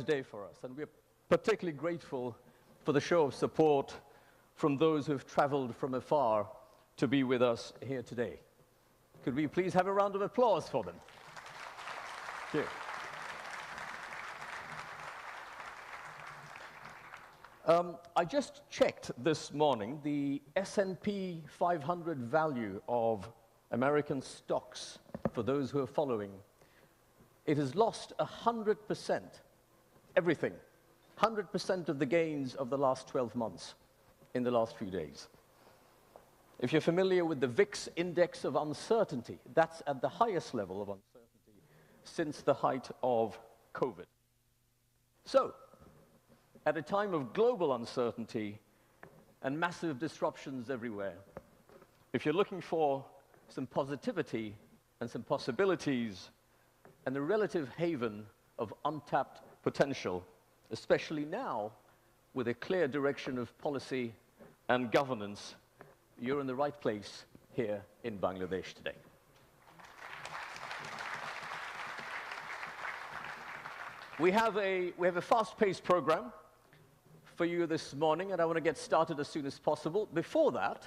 Day for us, and we're particularly grateful for the show of support from those who have traveled from afar to be with us here today. Could we please have a round of applause for them? Thank you. I just checked this morning the S&P 500 value of American stocks, for those who are following. It has lost 100%. Everything. 100% of the gains of the last 12 months in the last few days. If you're familiar with the VIX index of uncertainty, that's at the highest level of uncertainty since the height of COVID. So, at a time of global uncertainty and massive disruptions everywhere, if you're looking for some positivity and some possibilities and a relative haven of untapped potential, especially now with a clear direction of policy and governance, you're in the right place here in Bangladesh today. We have a fast-paced program for you this morning, and I want to get started as soon as possible. Before that,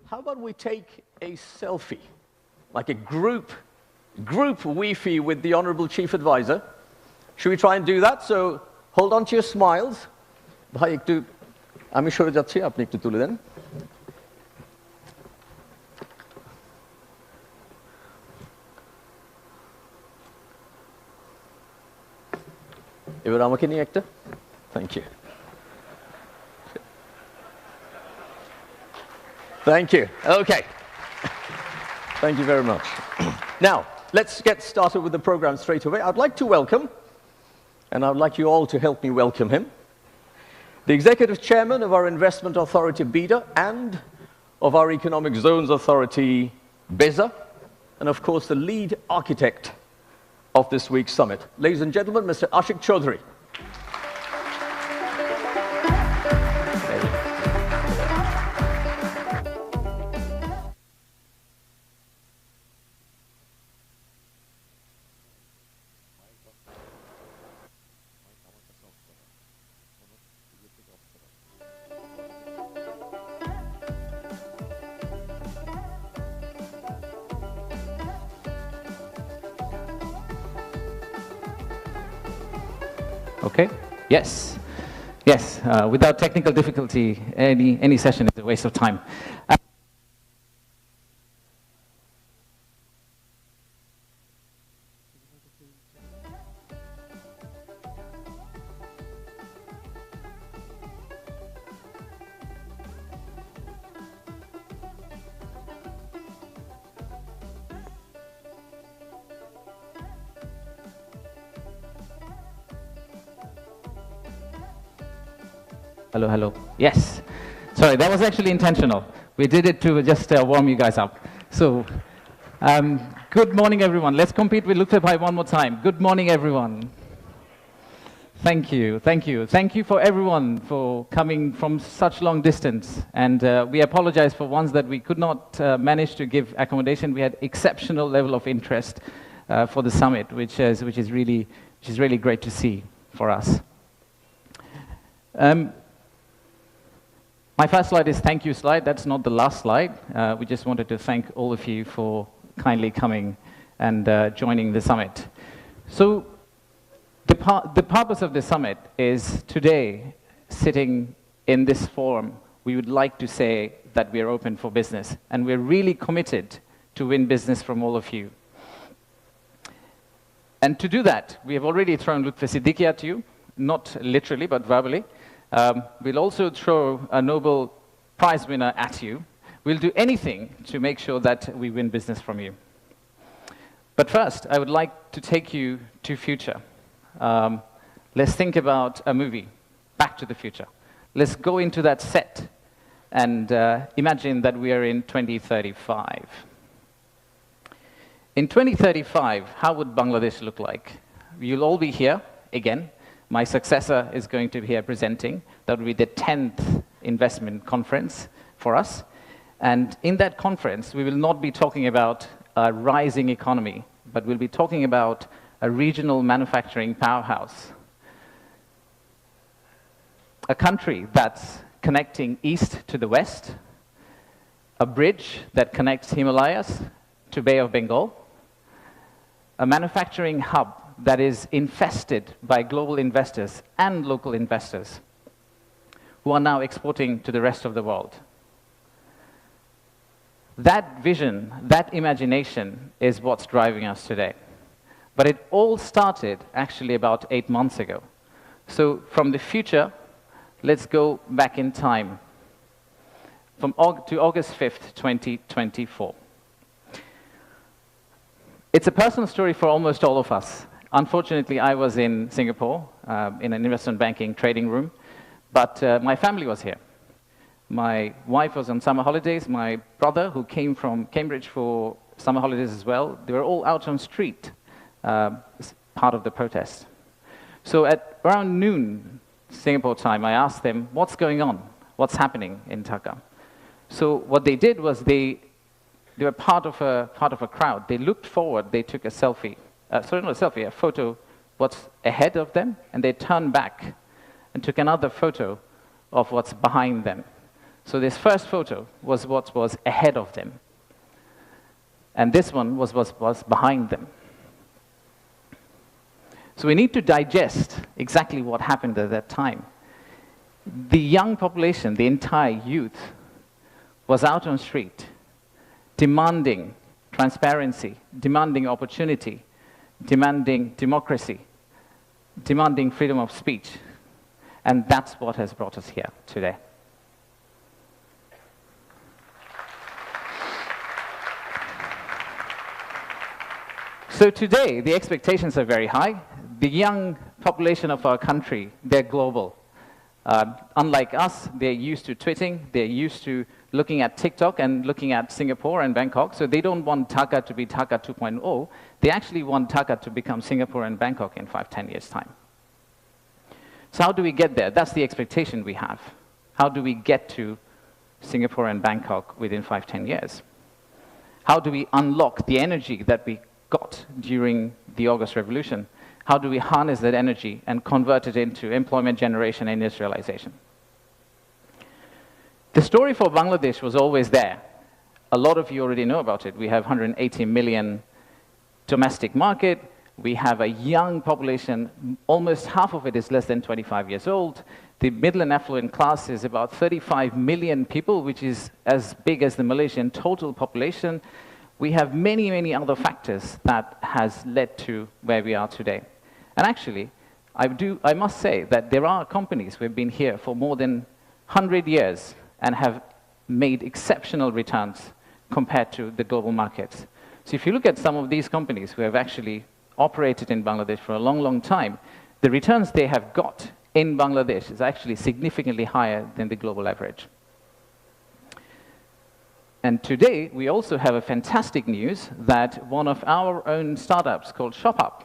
how about we take a selfie, like a group Wi-Fi with the Honorable Chief Advisor? Should we try and do that? So hold on to your smiles. ভাই একটু আমি সরে যাচ্ছি, আপনি একটু তুলে দেন। এবার আমাকে নিয়ে একটা। Thank you. Thank you. Okay. Thank you very much. Now, let's get started with the program straight away. I'd like to welcome, and I'd like you all to help me welcome him, the Executive Chairman of our Investment Authority, BIDA, and of our Economic Zones Authority, BEZA, and of course the lead architect of this week's summit. Ladies and gentlemen, Mr. Ashik Chaudhary. Okay. Yes. Yes. Without technical difficulty, any session is a waste of time. Hello, hello. Yes. Sorry, that was actually intentional. We did it to just warm you guys up. So, good morning, everyone. Let's compete with Luktebhai one more time. Good morning, everyone. Thank you, thank you. Thank you for everyone for coming from such long distance. And we apologize for ones that we could not manage to give accommodation. We had exceptional level of interest for the summit, which is really great to see for us. My first slide is thank you slide. That's not the last slide. We just wanted to thank all of you for kindly coming and joining the summit. So the purpose of the summit is today, sitting in this forum, we would like to say that we are open for business, and we're really committed to win business from all of you. And to do that, we have already thrown Lutfi Siddiqui at you, not literally, but verbally. We'll also throw a Nobel Prize winner at you. We'll do anything to make sure that we win business from you. But first, I would like to take you to future. Let's think about a movie, Back to the Future. Let's go into that set and imagine that we are in 2035. In 2035, how would Bangladesh look like? You'll all be here again. My successor is going to be here presenting. That will be the 10th investment conference for us. And in that conference, we will not be talking about a rising economy, but we'll be talking about a regional manufacturing powerhouse. A country that's connecting east to the west, a bridge that connects Himalayas to Bay of Bengal, a manufacturing hub that is infested by global investors and local investors who are now exporting to the rest of the world. That vision, that imagination is what's driving us today. But it all started actually about 8 months ago. So from the future, let's go back in time to August 5th, 2024. It's a personal story for almost all of us. Unfortunately, I was in Singapore in an investment banking trading room, but my family was here. My wife was on summer holidays. My brother, who came from Cambridge for summer holidays as well, they were all out on street, part of the protest. So at around noon, Singapore time, I asked them, what's going on? What's happening in Dhaka? So what they did was they were part of a crowd. They looked forward, they took a selfie. Sorry, not a selfie, a photo what's ahead of them, and they turned back and took another photo of what's behind them. So this first photo was what was ahead of them. And this one was what was behind them. So we need to digest exactly what happened at that time. The young population, the entire youth, was out on the street, demanding transparency, demanding opportunity, demanding democracy, demanding freedom of speech. And that's what has brought us here today. So today, the expectations are very high. The young population of our country, they're global. Unlike us, they're used to tweeting, they're used to looking at TikTok and looking at Singapore and Bangkok, so they don't want Dhaka to be Dhaka 2.0. They actually want Dhaka to become Singapore and Bangkok in 5-10 years' time. So how do we get there? That's the expectation we have. How do we get to Singapore and Bangkok within 5-10 years? How do we unlock the energy that we got during the August Revolution? How do we harness that energy and convert it into employment generation and industrialization? The story for Bangladesh was always there. A lot of you already know about it. We have 180 million domestic market. We have a young population. Almost half of it is less than 25 years old. The middle and affluent class is about 35 million people, which is as big as the Malaysian total population. We have many, many other factors that has led to where we are today. And actually, I must say that there are companies who have been here for more than 100 years and have made exceptional returns compared to the global markets. So if you look at some of these companies who have actually operated in Bangladesh for a long, long time, the returns they have got in Bangladesh is actually significantly higher than the global average. And today, we also have a fantastic news that one of our own startups called ShopUp,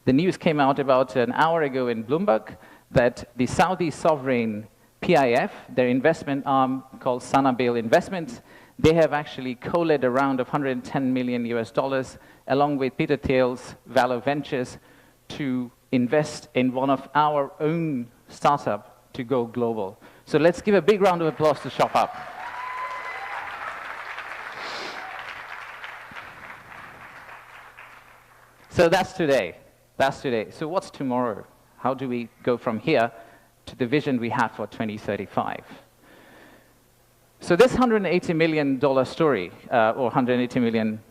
the news came out about an hour ago in Bloomberg that the Saudi sovereign PIF, their investment arm called Sanabil Investments, they have actually co-led a round of $110 million US, along with Peter Thiel's Valor Ventures, to invest in one of our own startup to go global. So let's give a big round of applause to ShopUp. So that's today. That's today. So what's tomorrow? How do we go from here to the vision we have for 2035? So this $180 million story, or 180 million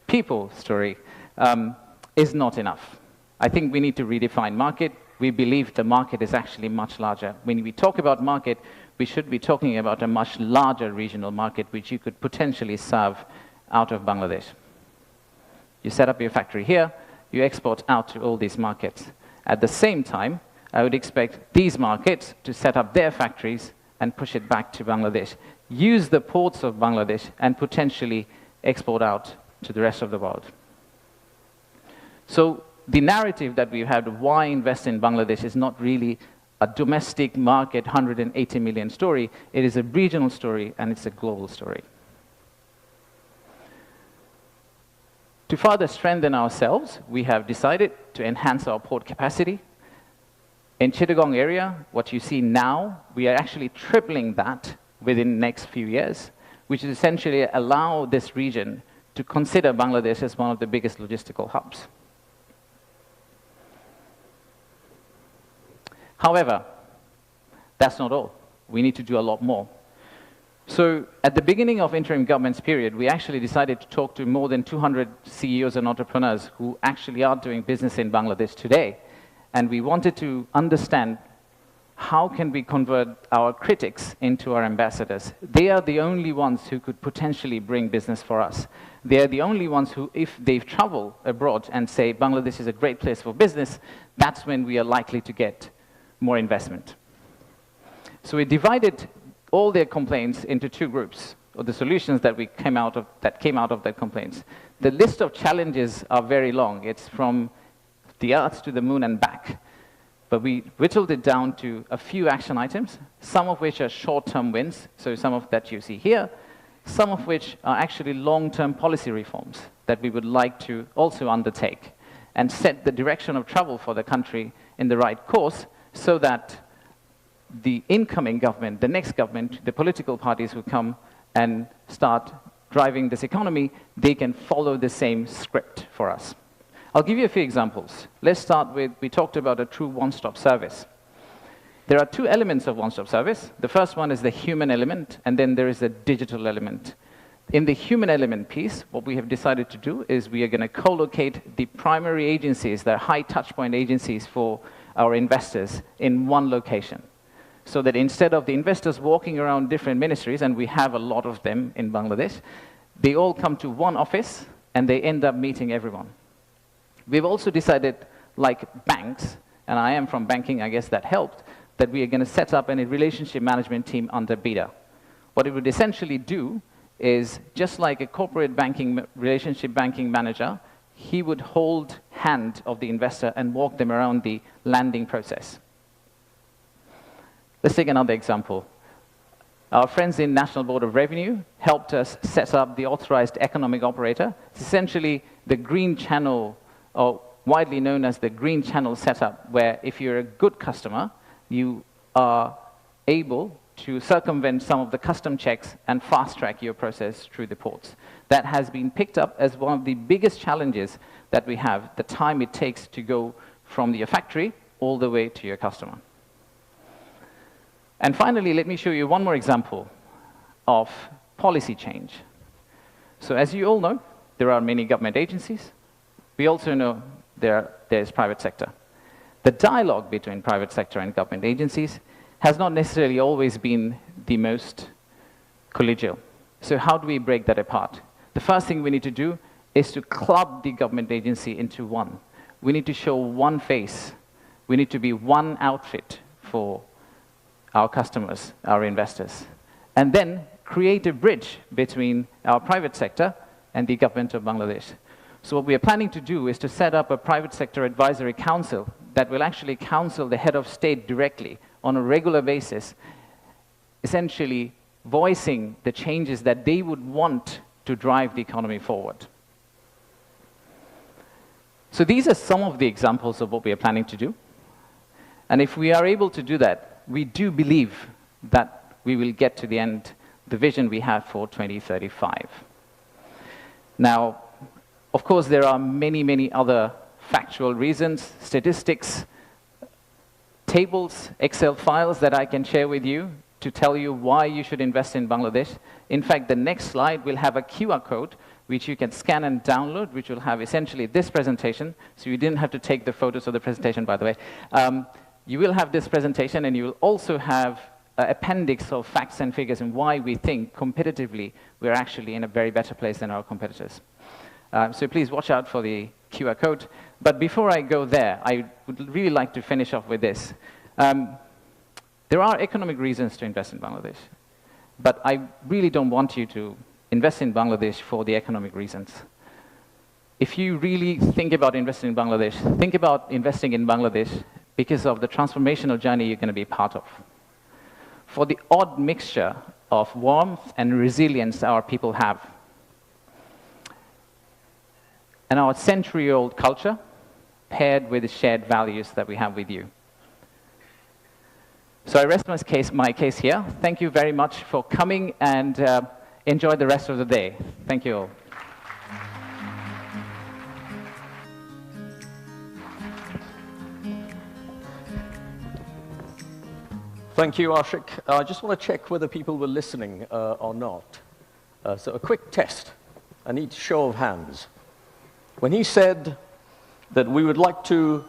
people story, is not enough. I think we need to redefine market. We believe the market is actually much larger. When we talk about market, we should be talking about a much larger regional market which you could potentially serve out of Bangladesh. You set up your factory here, you export out to all these markets. At the same time, I would expect these markets to set up their factories and push it back to Bangladesh. Use the ports of Bangladesh and potentially export out to the rest of the world. So the narrative that we've had of why invest in Bangladesh is not really a domestic market 180 million story. It is a regional story and it's a global story. To further strengthen ourselves, we have decided to enhance our port capacity. In Chittagong area, what you see now, we are actually tripling that within the next few years, which is essentially allow this region to consider Bangladesh as one of the biggest logistical hubs. However, that's not all. We need to do a lot more. So at the beginning of interim government's period, we actually decided to talk to more than 200 CEOs and entrepreneurs who actually are doing business in Bangladesh today. And we wanted to understand how can we convert our critics into our ambassadors. They are the only ones who could potentially bring business for us. They are the only ones who, if they've traveled abroad and say Bangladesh is a great place for business, that's when we are likely to get more investment. So we divided all their complaints into two groups, or the solutions that came out of their complaints. The list of challenges are very long. It's from the Earth to the Moon and back. But we whittled it down to a few action items, some of which are short-term wins, so some of that you see here, some of which are actually long-term policy reforms that we would like to also undertake and set the direction of travel for the country in the right course so that the incoming government, the next government, the political parties who come and start driving this economy, they can follow the same script for us. I'll give you a few examples. Let's start with, we talked about a true one-stop service. There are two elements of one-stop service. The first one is the human element, and then there is the digital element. In the human element piece, what we have decided to do is we are going to co-locate the primary agencies, the high touchpoint agencies for our investors in one location. So that instead of the investors walking around different ministries, and we have a lot of them in Bangladesh, they all come to one office and they end up meeting everyone. We've also decided, like banks, and I am from banking, I guess that helped, that we are going to set up a relationship management team under BIDA. What it would essentially do is, just like a corporate banking, relationship banking manager, he would hold hand of the investor and walk them around the landing process. Let's take another example. Our friends in National Board of Revenue helped us set up the authorized economic operator. It's essentially the green channel, or widely known as the green channel setup, where if you're a good customer, you are able to circumvent some of the custom checks and fast-track your process through the ports. That has been picked up as one of the biggest challenges that we have, the time it takes to go from your factory all the way to your customer. And finally, let me show you one more example of policy change. So as you all know, there are many government agencies. We also know there's private sector. The dialogue between private sector and government agencies has not necessarily always been the most collegial. So how do we break that apart? The first thing we need to do is to club the government agency into one. We need to show one face. We need to be one outfit for our customers, our investors, and then create a bridge between our private sector and the government of Bangladesh. So what we are planning to do is to set up a private sector advisory council that will actually counsel the head of state directly on a regular basis, essentially voicing the changes that they would want to drive the economy forward. So these are some of the examples of what we are planning to do. And if we are able to do that, we do believe that we will get to the end, the vision we have for 2035. Now, of course, there are many, many other factual reasons, statistics, tables, Excel files that I can share with you to tell you why you should invest in Bangladesh. In fact, the next slide will have a QR code which you can scan and download, which will have essentially this presentation. So you didn't have to take the photos of the presentation, by the way. You will have this presentation, and you will also have an appendix of facts and figures and why we think competitively we're actually in a very better place than our competitors. So please watch out for the QR code. But before I go there, I would really like to finish off with this. There are economic reasons to invest in Bangladesh, but I really don't want you to invest in Bangladesh for the economic reasons. If you really think about investing in Bangladesh, think about investing in Bangladesh because of the transformational journey you're going to be part of. For the odd mixture of warmth and resilience our people have, and our century-old culture, paired with the shared values that we have with you. So I rest my case here. Thank you very much for coming, and enjoy the rest of the day. Thank you all. Thank you, Ashik. I just want to check whether people were listening or not. So a quick test. I need a show of hands. When he said that we would like to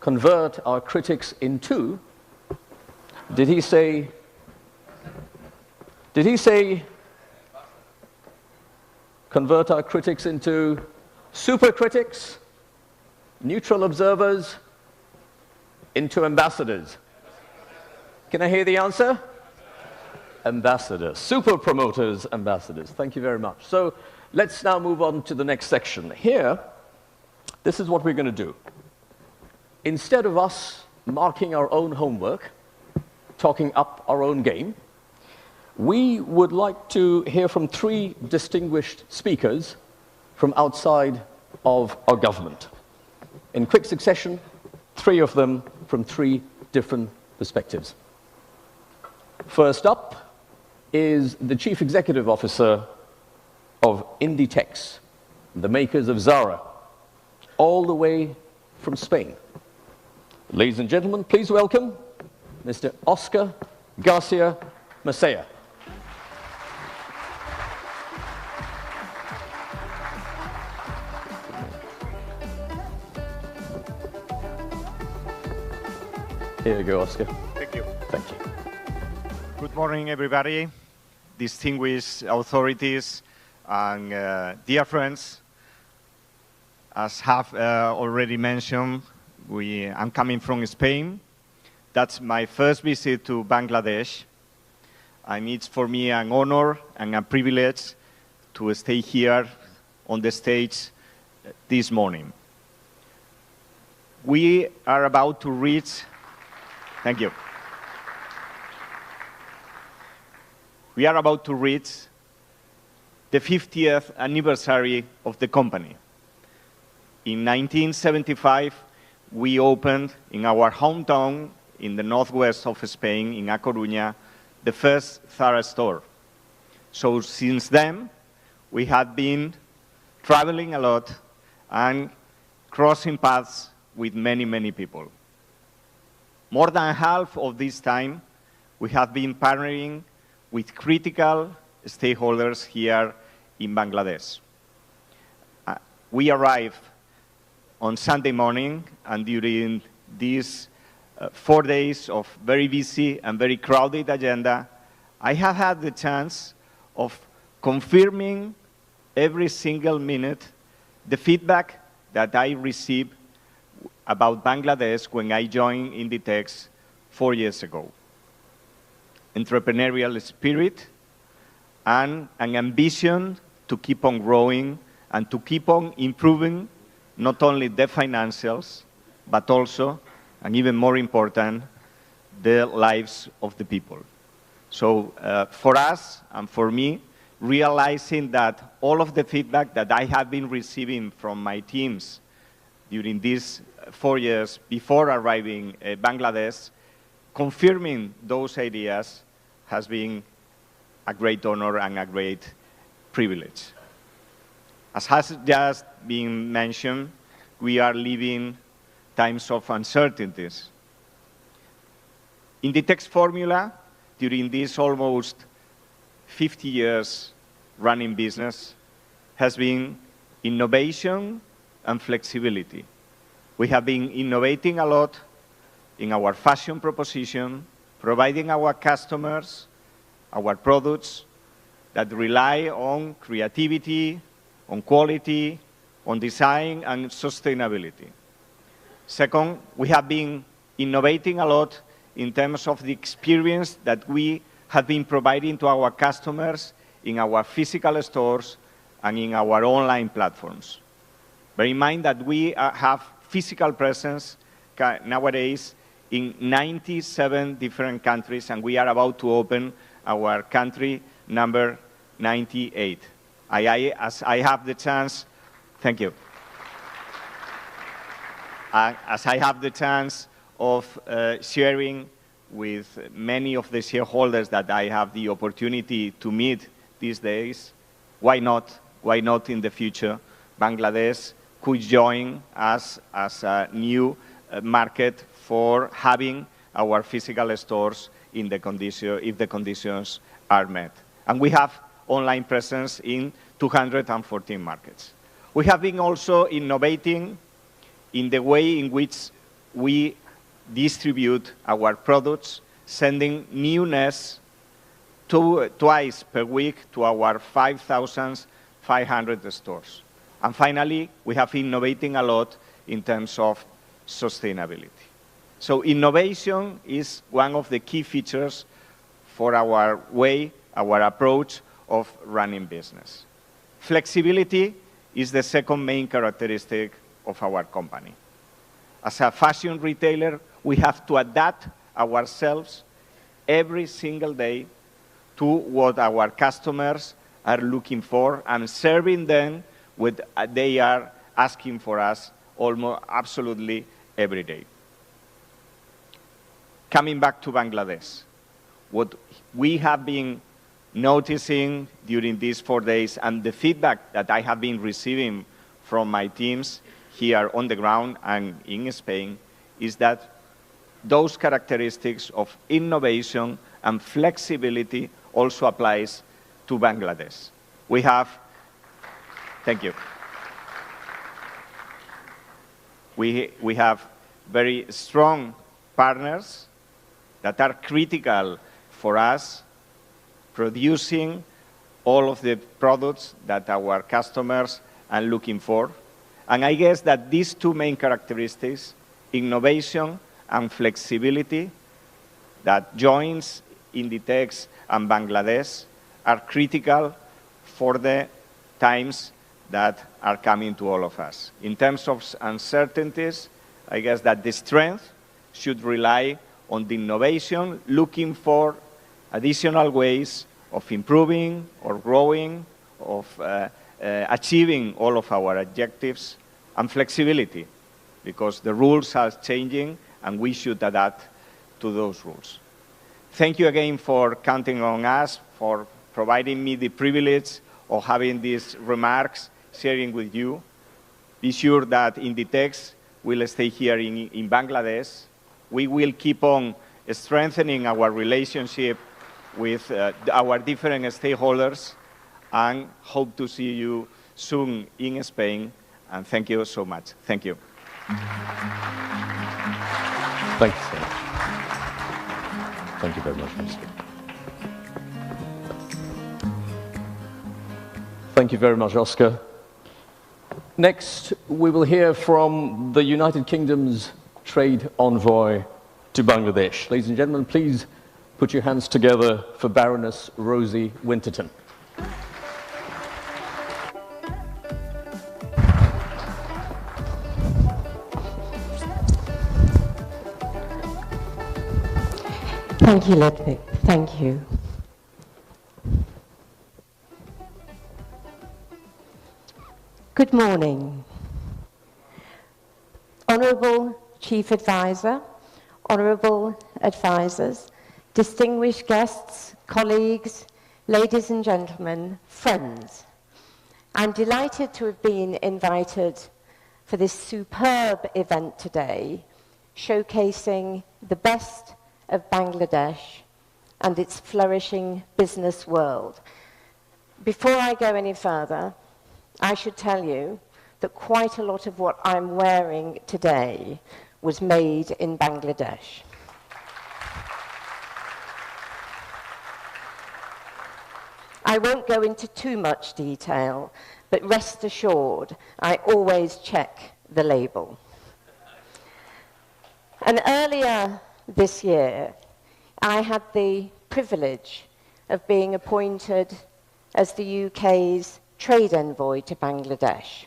convert our critics into, did he say convert our critics into super critics, neutral observers, into ambassadors? Can I hear the answer? Ambassadors, super promoters, ambassadors. Thank you very much. So let's now move on to the next section. Here, this is what we're going to do. Instead of us marking our own homework, talking up our own game, we would like to hear from 3 distinguished speakers from outside of our government. In quick succession, 3 of them from 3 different perspectives. First up is the Chief Executive Officer of Inditex, the makers of Zara, all the way from Spain. Ladies and gentlemen, please welcome Mr. Oscar Garcia Macea. Here you go, Oscar. Thank you. Thank you. Good morning, everybody, distinguished authorities and dear friends. As have already mentioned, I'm coming from Spain. That's my first visit to Bangladesh, and it's for me an honor and a privilege to stay here on the stage this morning. We are about to reach, thank you. We are about to reach the 50th anniversary of the company. In 1975, we opened in our hometown in the northwest of Spain, in A Coruña, the first Zara store. So since then, we have been traveling a lot and crossing paths with many, many people. More than half of this time, we have been partnering with critical stakeholders here in Bangladesh. We arrived on Sunday morning, and during these 4 days of very busy and very crowded agenda, I have had the chance of confirming every single minute the feedback that I received about Bangladesh when I joined Inditex 4 years ago. Entrepreneurial spirit and an ambition to keep on growing and to keep on improving not only the financials, but also, and even more important, the lives of the people. So for us and for me, realizing that all of the feedback that I have been receiving from my teams during these 4 years before arriving in Bangladesh, confirming those ideas has been a great honor and a great privilege. As has just been mentioned, we are living times of uncertainties. Inditex formula, during these almost 50 years running business, has been innovation and flexibility. We have been innovating a lot in our fashion proposition, providing our customers our products that rely on creativity, on quality, on design, and sustainability. Second, we have been innovating a lot in terms of the experience that we have been providing to our customers in our physical stores and in our online platforms. Bear in mind that we have physical presence nowadays in 97 different countries, and we are about to open our country number 98. As I have the chance, thank you. as I have the chance of sharing with many of the shareholders that I have the opportunity to meet these days, why not? Why not in the future? Bangladesh could join us as a new market for having our physical stores in the condition, if the conditions are met. And we have online presence in 214 markets. We have been also innovating in the way in which we distribute our products, sending newness twice per week to our 5,500 stores. And finally, we have innovating a lot in terms of sustainability. So innovation is one of the key features for our way, our approach of running business. Flexibility is the second main characteristic of our company. As a fashion retailer, we have to adapt ourselves every single day to what our customers are looking for and serving them what they are asking for us almost absolutely every day. Coming back to Bangladesh, what we have been noticing during these 4 days and the feedback that I have been receiving from my teams here on the ground and in Spain is that those characteristics of innovation and flexibility also applies to Bangladesh. We have, thank you. We have very strong partners that are critical for us, producing all of the products that our customers are looking for. And I guess that these two main characteristics, innovation and flexibility, that joins Inditex and Bangladesh, are critical for the times that are coming to all of us. In terms of uncertainties, I guess that the strength should rely on the innovation, looking for additional ways of improving or growing, of achieving all of our objectives, and flexibility, because the rules are changing and we should adapt to those rules. Thank you again for counting on us, for providing me the privilege of having these remarks, sharing with you. Be sure that Inditex will stay here in Bangladesh. We will keep on strengthening our relationship with our different stakeholders and hope to see you soon in Spain. And thank you so much. Thank you. Thank you, sir. Thank you very much, Mr. Thank you very much, Oscar. Next, we will hear from the United Kingdom's trade envoy to Bangladesh. Ladies and gentlemen, please put your hands together for Baroness Rosie Winterton. Thank you, Ludwig. Thank you. Good morning. Honourable Chief Advisor, Honourable Advisors, distinguished guests, colleagues, ladies and gentlemen, friends. I'm delighted to have been invited for this superb event today, showcasing the best of Bangladesh and its flourishing business world. Before I go any further, I should tell you that quite a lot of what I'm wearing today was made in Bangladesh. I won't go into too much detail, but rest assured, I always check the label. And earlier this year, I had the privilege of being appointed as the UK's trade envoy to Bangladesh.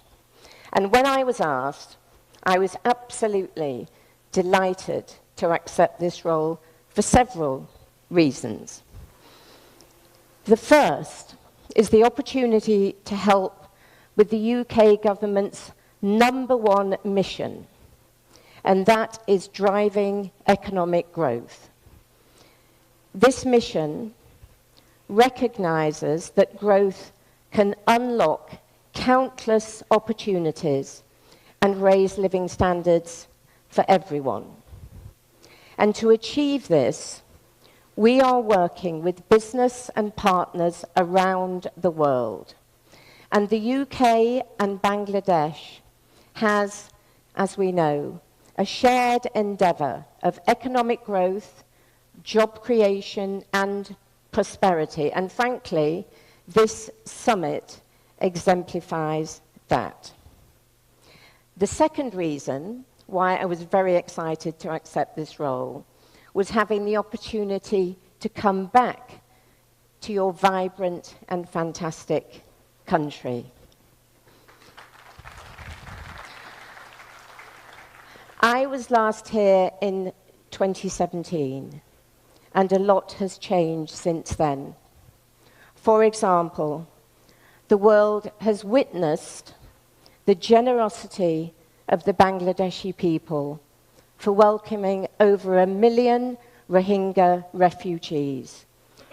And when I was asked, I was absolutely delighted to accept this role for several reasons. The first is the opportunity to help with the UK government's #1 mission, and that is driving economic growth. This mission recognizes that growth can unlock countless opportunities and raise living standards for everyone. And to achieve this, we are working with business and partners around the world. And the UK and Bangladesh has, as we know, a shared endeavour of economic growth, job creation and prosperity. And frankly, this summit exemplifies that. The second reason why I was very excited to accept this role was having the opportunity to come back to your vibrant and fantastic country. I was last here in 2017, and a lot has changed since then. For example, the world has witnessed the generosity of the Bangladeshi people for welcoming over 1 million Rohingya refugees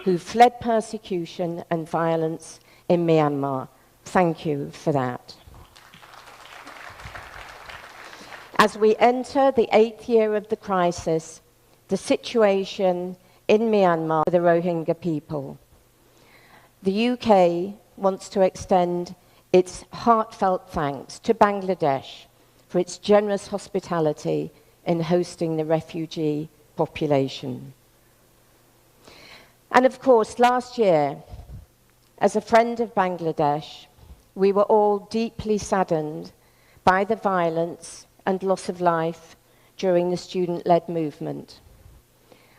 who fled persecution and violence in Myanmar. Thank you for that. As we enter the 8th year of the crisis, the situation in Myanmar for the Rohingya people, the UK wants to extend its heartfelt thanks to Bangladesh for its generous hospitality in hosting the refugee population. And of course, last year, as a friend of Bangladesh, we were all deeply saddened by the violence and loss of life during the student-led movement.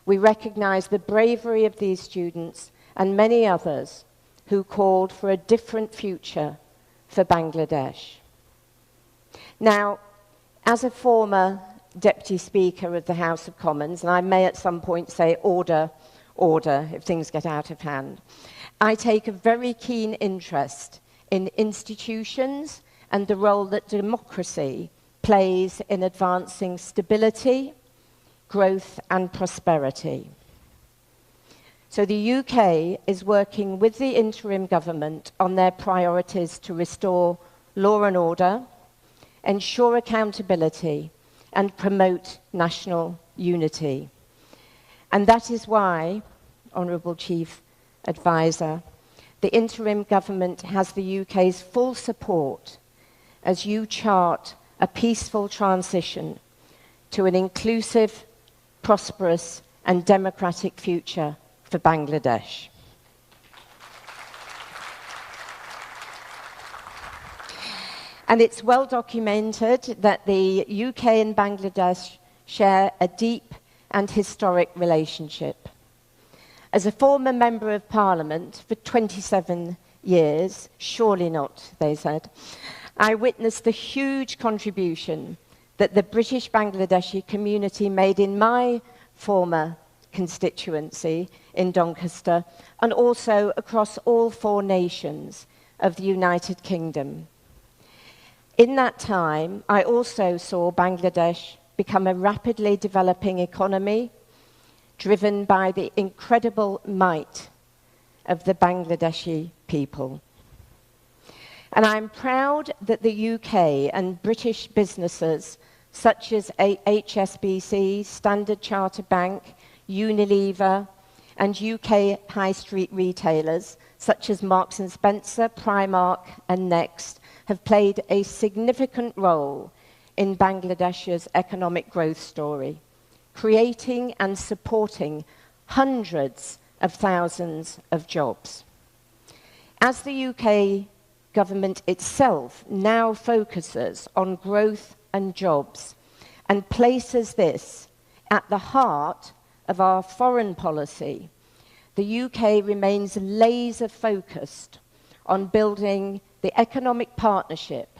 We recognize the bravery of these students and many others who called for a different future for Bangladesh. Now, as a former Deputy Speaker of the House of Commons, and I may at some point say order, order, if things get out of hand, I take a very keen interest in institutions and the role that democracy plays in advancing stability, growth and prosperity. So the UK is working with the interim government on their priorities to restore law and order, ensure accountability, and promote national unity. And that is why, Honourable Chief Advisor, the interim government has the UK's full support as you chart a peaceful transition to an inclusive, prosperous, and democratic future for Bangladesh. And it's well documented that the UK and Bangladesh share a deep and historic relationship. As a former Member of Parliament for 27 years, surely not, they said, I witnessed the huge contribution that the British Bangladeshi community made in my former constituency in Doncaster, and also across all 4 nations of the United Kingdom. In that time, I also saw Bangladesh become a rapidly developing economy, driven by the incredible might of the Bangladeshi people. And I'm proud that the UK and British businesses such as HSBC, Standard Chartered Bank, Unilever, and UK high street retailers such as Marks & Spencer, Primark, and Next have played a significant role in Bangladesh's economic growth story, creating and supporting hundreds of thousands of jobs. As the UK government itself now focuses on growth and jobs and places this at the heart of our foreign policy, the UK remains laser-focused on building the economic partnership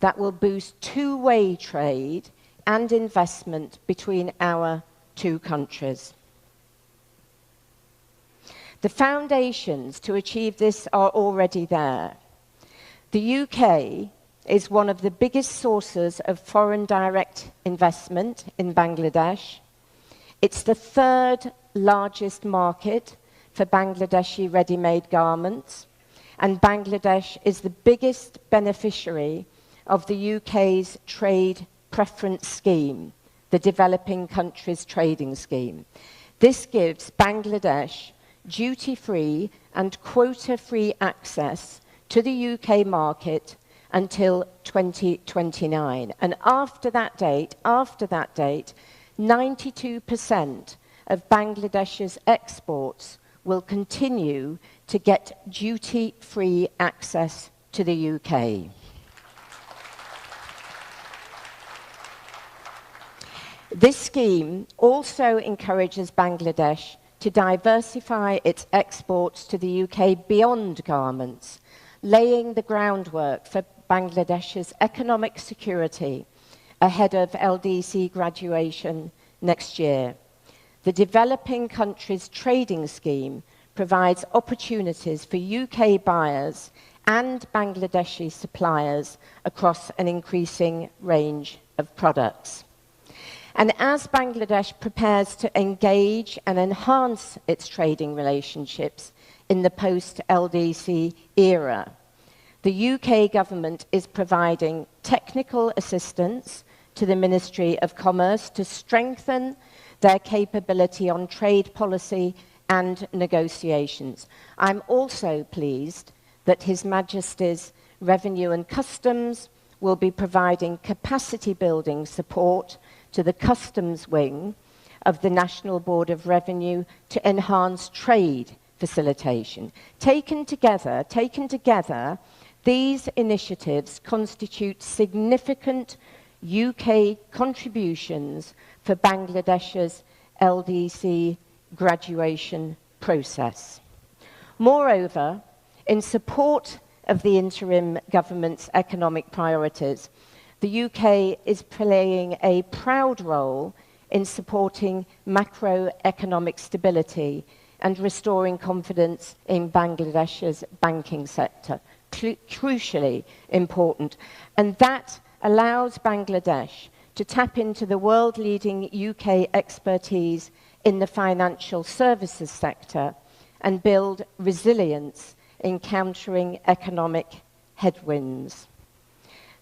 that will boost two-way trade and investment between our 2 countries. The foundations to achieve this are already there. The UK is one of the biggest sources of foreign direct investment in Bangladesh. It's the third largest market for Bangladeshi ready-made garments, and Bangladesh is the biggest beneficiary of the UK's trade preference scheme, the Developing Countries Trading Scheme. This gives Bangladesh duty-free and quota-free access to the UK market until 2029. And after that date, 92% of Bangladesh's exports will continue to get duty-free access to the UK. This scheme also encourages Bangladesh to diversify its exports to the UK beyond garments, laying the groundwork for Bangladesh's economic security ahead of LDC graduation next year. The Developing Countries Trading Scheme provides opportunities for UK buyers and Bangladeshi suppliers across an increasing range of products. And as Bangladesh prepares to engage and enhance its trading relationships in the post-LDC era, the UK government is providing technical assistance to the Ministry of Commerce to strengthen their capability on trade policy and negotiations. I'm also pleased that His Majesty's Revenue and Customs will be providing capacity building support to the Customs Wing of the National Board of Revenue to enhance trade facilitation. Taken together, these initiatives constitute significant UK contributions for Bangladesh's LDC graduation process. Moreover, in support of the interim government's economic priorities, the UK is playing a proud role in supporting macroeconomic stability and restoring confidence in Bangladesh's banking sector, crucially important. And that allows Bangladesh to tap into the world-leading UK expertise in the financial services sector and build resilience in countering economic headwinds.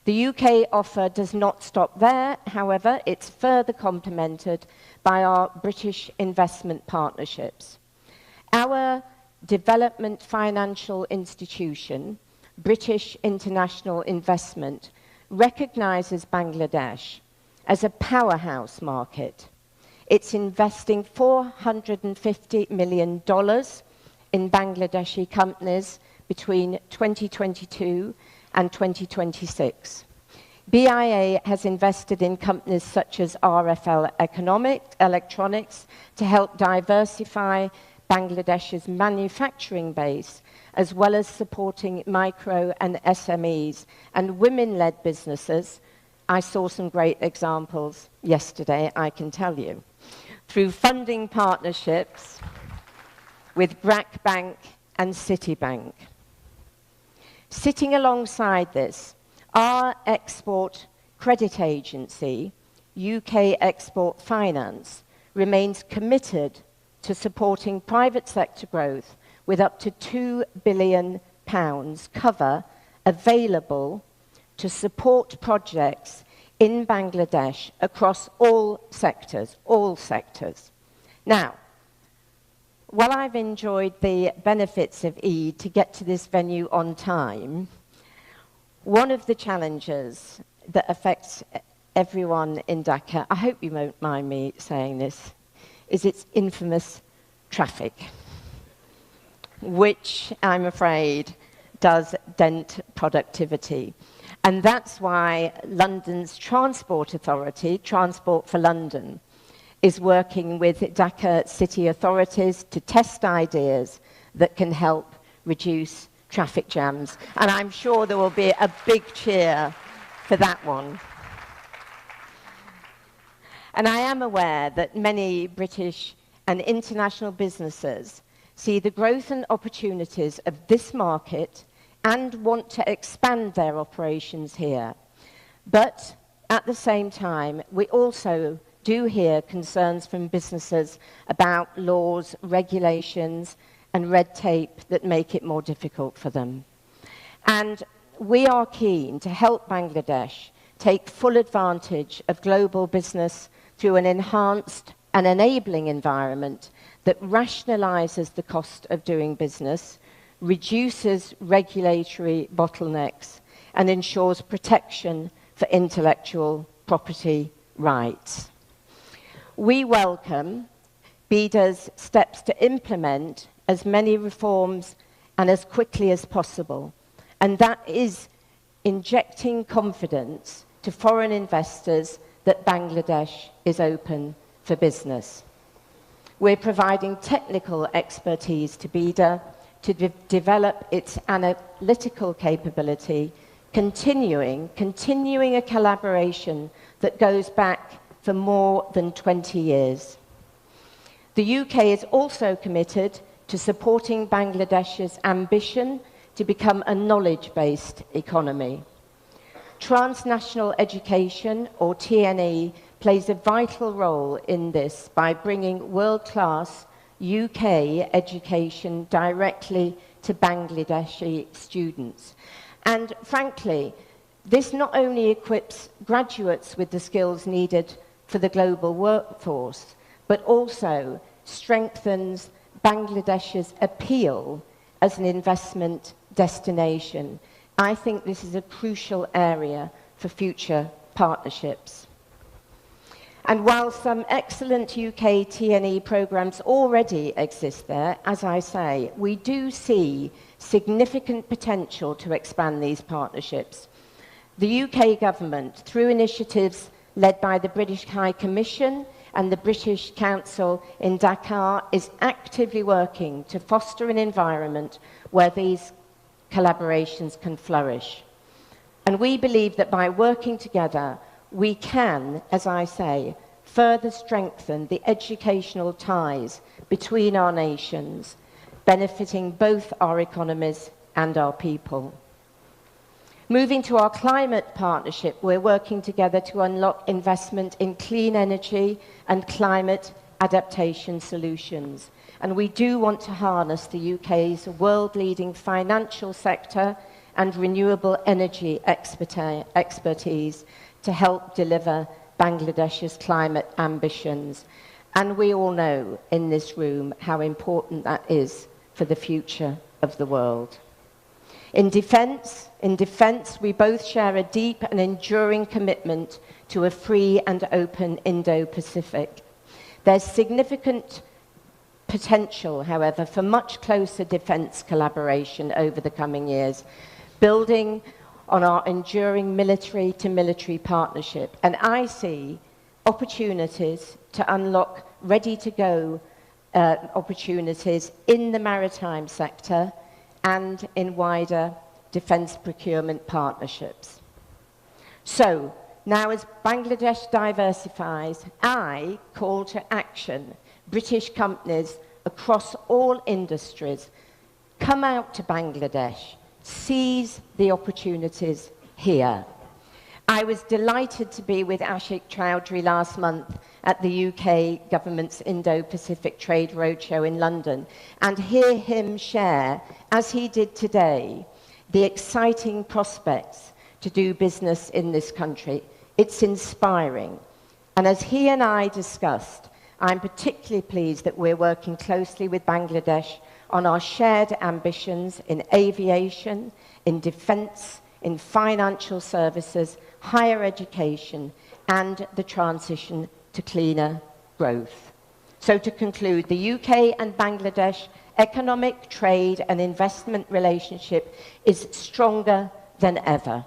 The UK offer does not stop there. However, it's further complemented by our British investment partnerships. Our development financial institution, British International Investment, recognizes Bangladesh as a powerhouse market. It's investing $450 million in Bangladeshi companies between 2022 and 2026. BIA has invested in companies such as RFL Electronics to help diversify Bangladesh's manufacturing base, as well as supporting micro and SMEs and women-led businesses. I saw some great examples yesterday, I can tell you, through funding partnerships with BRAC Bank and Citibank. Sitting alongside this, our export credit agency, UK Export Finance, remains committed to supporting private sector growth with up to £2 billion cover available to support projects in Bangladesh across all sectors. Now, while I've enjoyed the benefits of Eid to get to this venue on time, one of the challenges that affects everyone in Dhaka, I hope you won't mind me saying this, is its infamous traffic, which I'm afraid does dent productivity. And that's why London's Transport Authority, Transport for London, is working with Dhaka city authorities to test ideas that can help reduce traffic jams. And I'm sure there will be a big cheer for that one. And I am aware that many British and international businesses see the growth and opportunities of this market and want to expand their operations here. But at the same time, we also do hear concerns from businesses about laws, regulations, and red tape that make it more difficult for them. And we are keen to help Bangladesh take full advantage of global business through an enhanced and enabling environment that rationalizes the cost of doing business, reduces regulatory bottlenecks, and ensures protection for intellectual property rights. We welcome BEDA's steps to implement as many reforms and as quickly as possible, and that is injecting confidence to foreign investors that Bangladesh is open for business. We're providing technical expertise to BEDA to develop its analytical capability, continuing a collaboration that goes back for more than 20 years. The UK is also committed to supporting Bangladesh's ambition to become a knowledge-based economy. Transnational education, or TNE, plays a vital role in this by bringing world-class UK education directly to Bangladeshi students. And frankly, this not only equips graduates with the skills needed for the global workforce, but also strengthens Bangladesh's appeal as an investment destination. I think this is a crucial area for future partnerships. And while some excellent UK TNE programs already exist there, as I say, we do see significant potential to expand these partnerships. The UK government, through initiatives led by the British High Commission and the British Council in Dakar, is actively working to foster an environment where these collaborations can flourish. And we believe that by working together, we can, as I say, further strengthen the educational ties between our nations, benefiting both our economies and our people. Moving to our climate partnership, we're working together to unlock investment in clean energy and climate adaptation solutions. And we do want to harness the UK's world-leading financial sector and renewable energy expertise to help deliver Bangladesh's climate ambitions. And we all know in this room how important that is for the future of the world. In defence, we both share a deep and enduring commitment to a free and open Indo-Pacific. There's significant potential, however, for much closer defence collaboration over the coming years, building on our enduring military-to-military partnership. And I see opportunities to unlock ready-to-go opportunities in the maritime sector and in wider defence procurement partnerships. So, now as Bangladesh diversifies, I call to action British companies across all industries. Come out to Bangladesh, seize the opportunities here. I was delighted to be with Ashik Chowdhury last month at the UK government's Indo-Pacific Trade Roadshow in London and hear him share, as he did today, the exciting prospects to do business in this country. It's inspiring. And as he and I discussed, I'm particularly pleased that we're working closely with Bangladesh on our shared ambitions in aviation, in defence, in financial services, higher education, and the transition to cleaner growth. So to conclude, the UK and Bangladesh economic, trade, and investment relationship is stronger than ever.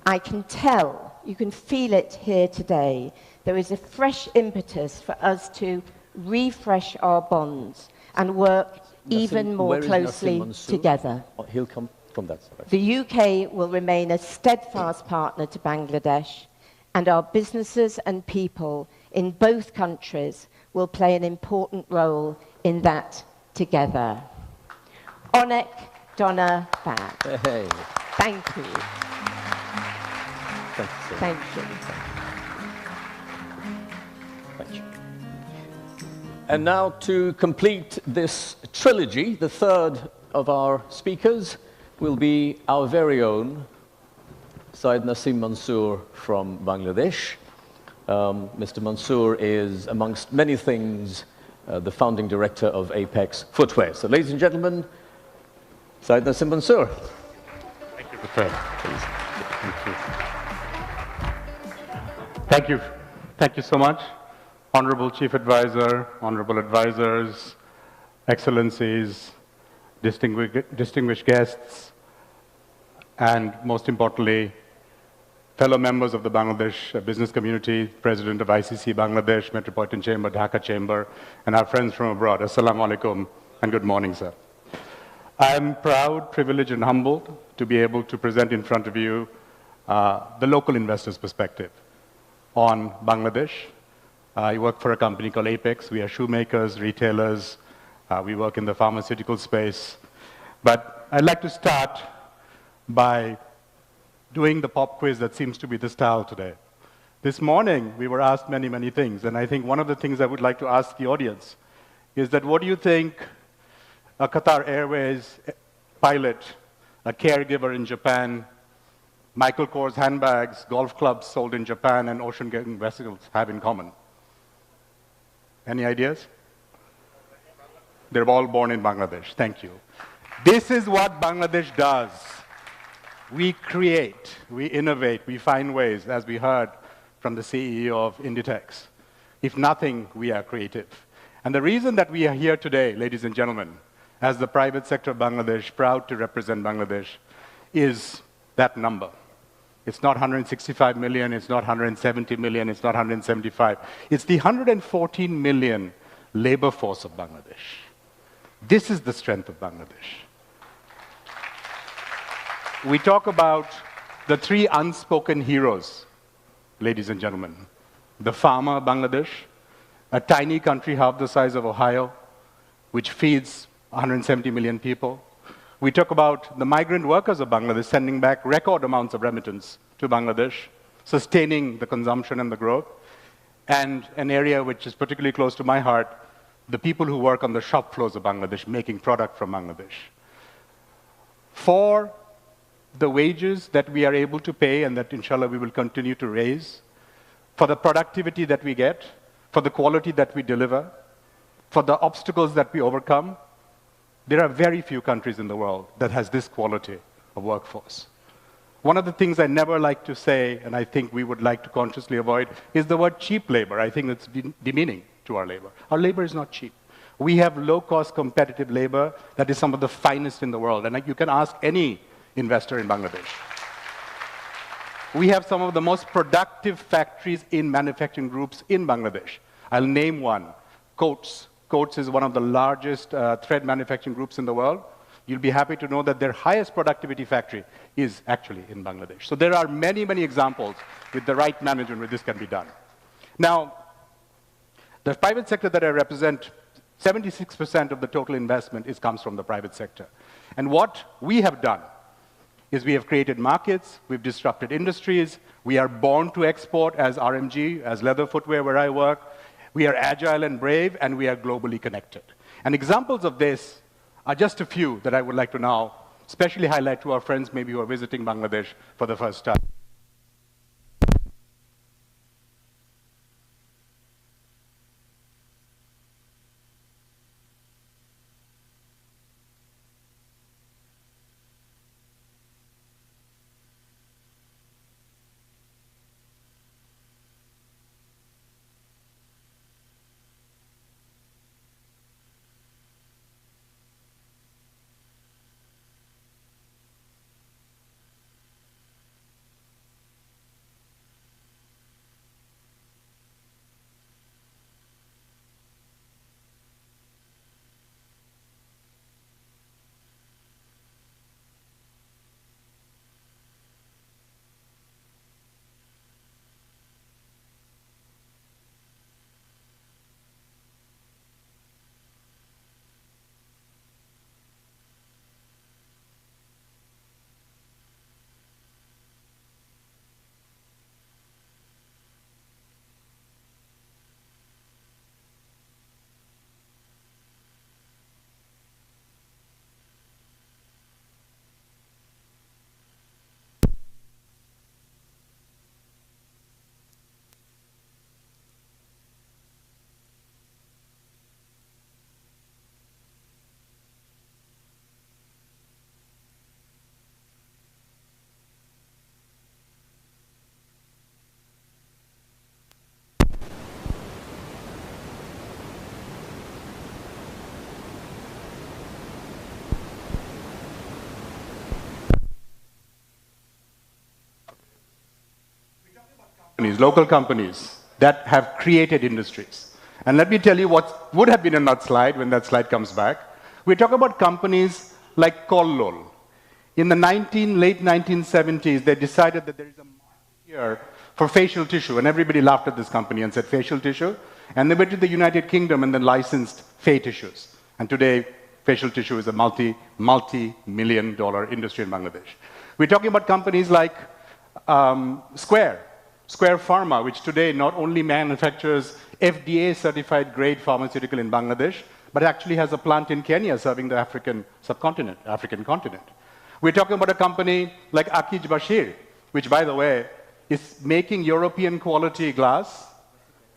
I can tell, you can feel it here today, there is a fresh impetus for us to refresh our bonds and work even more closely together. He'll come from that side. The UK will remain a steadfast partner to Bangladesh, and our businesses and people in both countries will play an important role in that together. Onek Donna Babb. Hey. Thank you. Thank you. Thank you. Thank you. And now to complete this trilogy, the third of our speakers will be our very own Syed Naseem Mansoor from Bangladesh. Mr. Mansoor is, amongst many things, the founding director of Apex Footwear. So, ladies and gentlemen, Syed Naseem Mansoor. Thank you, Fred. Please. Thank you. Thank you so much. Honorable Chief Advisor, honorable advisors, excellencies, distinguished guests, and most importantly, fellow members of the Bangladesh business community, President of ICC Bangladesh, Metropolitan Chamber, Dhaka Chamber, and our friends from abroad. Assalamu alaikum and good morning, sir. I am proud, privileged, and humbled to be able to present in front of you the local investor's perspective on Bangladesh. I work for a company called Apex. We are shoemakers, retailers. We work in the pharmaceutical space. But I'd like to start by doing the pop quiz that seems to be the style today. This morning, we were asked many, many things. And I think one of the things I would like to ask the audience is that what do you think a Qatar Airways pilot, a caregiver in Japan, Michael Kors handbags, golf clubs sold in Japan, and ocean-going vessels have in common? Any ideas? They're all born in Bangladesh. Thank you. This is what Bangladesh does. We create, we innovate, we find ways, as we heard from the CEO of Inditex. If nothing, we are creative. And the reason that we are here today, ladies and gentlemen, as the private sector of Bangladesh, proud to represent Bangladesh, is that number. It's not 165 million, it's not 170 million, it's not 175. It's the 114 million labor force of Bangladesh. This is the strength of Bangladesh. We talk about the three unspoken heroes, ladies and gentlemen. The farmer of Bangladesh, a tiny country half the size of Ohio, which feeds 170 million people. We talk about the migrant workers of Bangladesh sending back record amounts of remittance to Bangladesh, sustaining the consumption and the growth. And an area which is particularly close to my heart, the people who work on the shop floors of Bangladesh, making product from Bangladesh. For the wages that we are able to pay and that, inshallah, we will continue to raise, for the productivity that we get, for the quality that we deliver, for the obstacles that we overcome, there are very few countries in the world that has this quality of workforce. One of the things I never like to say, and I think we would like to consciously avoid, is the word cheap labor. I think it's demeaning to our labor. Our labor is not cheap. We have low-cost competitive labor that is some of the finest in the world, and you can ask any investor in Bangladesh. We have some of the most productive factories in manufacturing groups in Bangladesh. I'll name one, Coats. Coats is one of the largest thread manufacturing groups in the world. You'll be happy to know that their highest productivity factory is actually in Bangladesh. So there are many, many examples with the right management where this can be done. Now, the private sector that I represent, 76% of the total investment comes from the private sector. And what we have done is we have created markets, we've disrupted industries, we are born to export as RMG, as leather footwear where I work. We are agile and brave, and we are globally connected. And examples of this are just a few that I would like to now especially highlight to our friends maybe who are visiting Bangladesh for the first time. local companies that have created industries. And let me tell you what would have been in that slide when that slide comes back. We talk about companies like Kollol. In the late 1970s, they decided that there is a market here for facial tissue, and everybody laughed at this company and said facial tissue. And they went to the United Kingdom and then licensed Fay tissues. And today, facial tissue is a multi-million-dollar industry in Bangladesh. We're talking about companies like Square Pharma, which today not only manufactures FDA-certified grade pharmaceutical in Bangladesh, but actually has a plant in Kenya serving the African continent. We're talking about a company like Akij Bashir, which, by the way, is making European quality glass,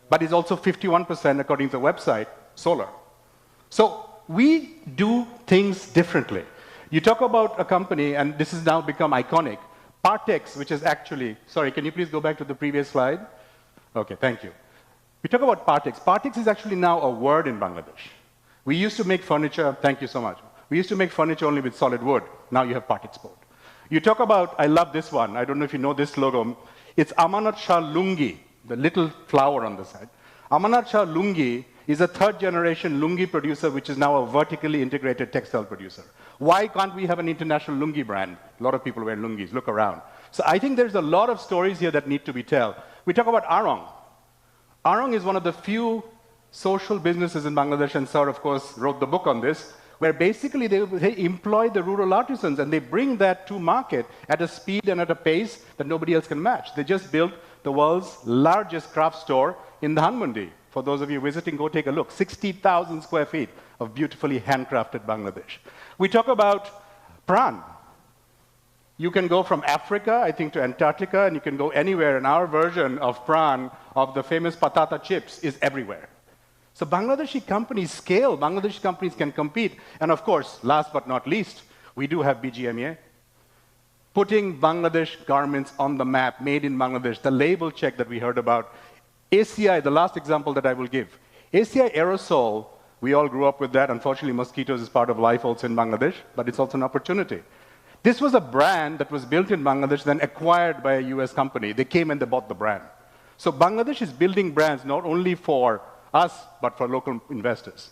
but is also 51%, according to the website, solar. So we do things differently. You talk about a company, and this has now become iconic, Partex, which is actually, sorry, can you please go back to the previous slide? Okay, thank you. We talk about Partex. Partex is actually now a word in Bangladesh. We used to make furniture, thank you so much. We used to make furniture only with solid wood. Now you have Partex board. You talk about, I love this one. I don't know if you know this logo. It's Amanat Shah Lungi, the little flower on the side. Amanat Shah Lungi is a third-generation lungi producer, which is now a vertically integrated textile producer. Why can't we have an international lungi brand? A lot of people wear lungis. Look around. So I think there's a lot of stories here that need to be told. We talk about Arong. Arong is one of the few social businesses in Bangladesh, and Sir, of course, wrote the book on this, where basically they employ the rural artisans and they bring that to market at a speed and at a pace that nobody else can match. They just built the world's largest craft store in the Hanmundi. For those of you visiting, go take a look. 60,000 square feet of beautifully handcrafted Bangladesh. We talk about Pran. You can go from Africa, I think, to Antarctica, and you can go anywhere, and our version of Pran, of the famous patata chips, is everywhere. So Bangladeshi companies scale, Bangladeshi companies can compete. And of course, last but not least, we do have BGMEA. Putting Bangladesh garments on the map, made in Bangladesh, the label check that we heard about. ACI, the last example that I will give. ACI aerosol, we all grew up with that. Unfortunately, mosquitoes is part of life also in Bangladesh, but it's also an opportunity. This was a brand that was built in Bangladesh, then acquired by a US company. They came and they bought the brand. So Bangladesh is building brands not only for us, but for local investors.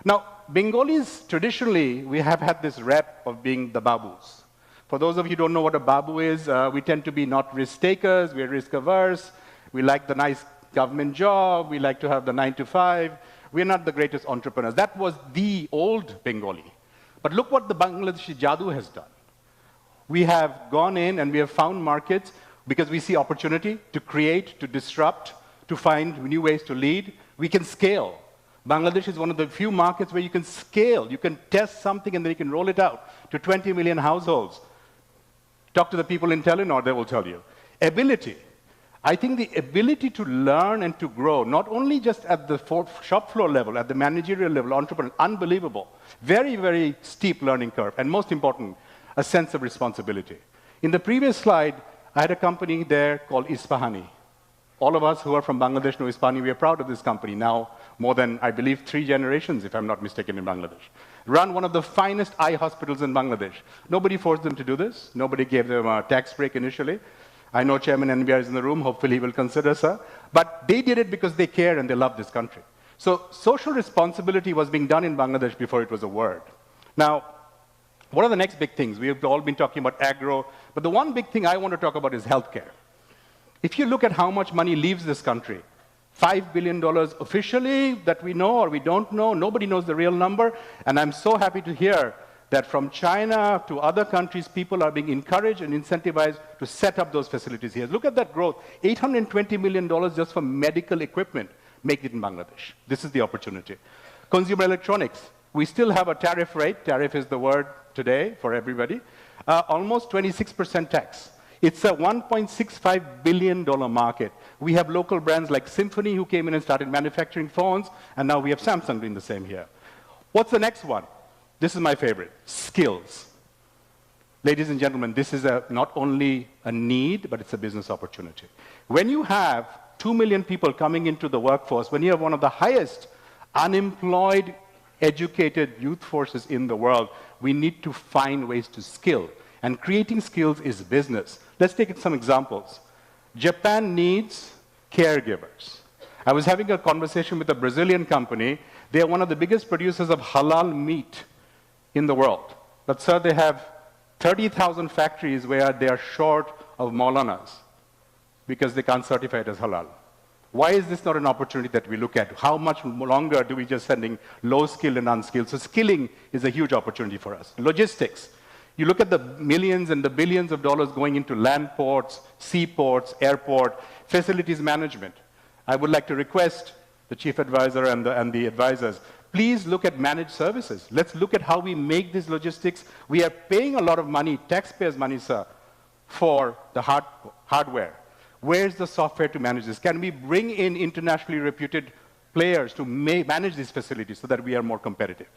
Now, Bengalis, traditionally, we have had this rep of being the babus. For those of you who don't know what a babu is, we tend to be not risk takers, we're risk averse, we like the nice government job, we like to have the 9 to 5, we're not the greatest entrepreneurs. That was the old Bengali. But look what the Bangladeshi Jadoo has done. We have gone in and we have found markets because we see opportunity to create, to disrupt, to find new ways to lead. We can scale. Bangladesh is one of the few markets where you can scale. You can test something and then you can roll it out to 20 million households. Talk to the people in Telenor, they will tell you. Ability. I think the ability to learn and to grow, not only just at the shop floor level, at the managerial level, entrepreneur, unbelievable. Very, very steep learning curve. And most important, a sense of responsibility. In the previous slide, I had a company there called Isfahani. All of us who are from Bangladesh know Isfahani. We are proud of this company now, more than, I believe, 3 generations, if I'm not mistaken, in Bangladesh. Run one of the finest eye hospitals in Bangladesh. Nobody forced them to do this. Nobody gave them a tax break initially. I know Chairman NBR is in the room. Hopefully he will consider, sir. But they did it because they care and they love this country. So social responsibility was being done in Bangladesh before it was a word. Now, what are the next big things? We've all been talking about agro, but the one big thing I want to talk about is healthcare. If you look at how much money leaves this country, $5 billion officially that we know or we don't know, nobody knows the real number, and I'm so happy to hear that from China to other countries, people are being encouraged and incentivized to set up those facilities here. Look at that growth, $820 million just for medical equipment, make it in Bangladesh. This is the opportunity. Consumer electronics, we still have a tariff rate, tariff is the word today for everybody, almost 26% tax. It's a $1.65 billion market. We have local brands like Symphony who came in and started manufacturing phones, and now we have Samsung doing the same here. What's the next one? This is my favorite, skills. Ladies and gentlemen, this is not only a need, but it's a business opportunity. When you have 2 million people coming into the workforce, when you have one of the highest unemployed, educated youth forces in the world, we need to find ways to skill. And creating skills is business. Let's take some examples. Japan needs caregivers. I was having a conversation with a Brazilian company. They are one of the biggest producers of halal meat in the world. But, sir, they have 30,000 factories where they are short of Maulanas because they can't certify it as halal. Why is this not an opportunity that we look at? How much longer do we just sending low-skilled and unskilled? So skilling is a huge opportunity for us. Logistics. You look at the millions and the billions of dollars going into land ports, seaports, airport, facilities management. I would like to request the chief advisor and the advisors, please look at managed services. Let's look at how we make these logistics. We are paying a lot of money, taxpayers' money, sir, for the hardware. Where's the software to manage this? Can we bring in internationally reputed players to manage these facilities so that we are more competitive?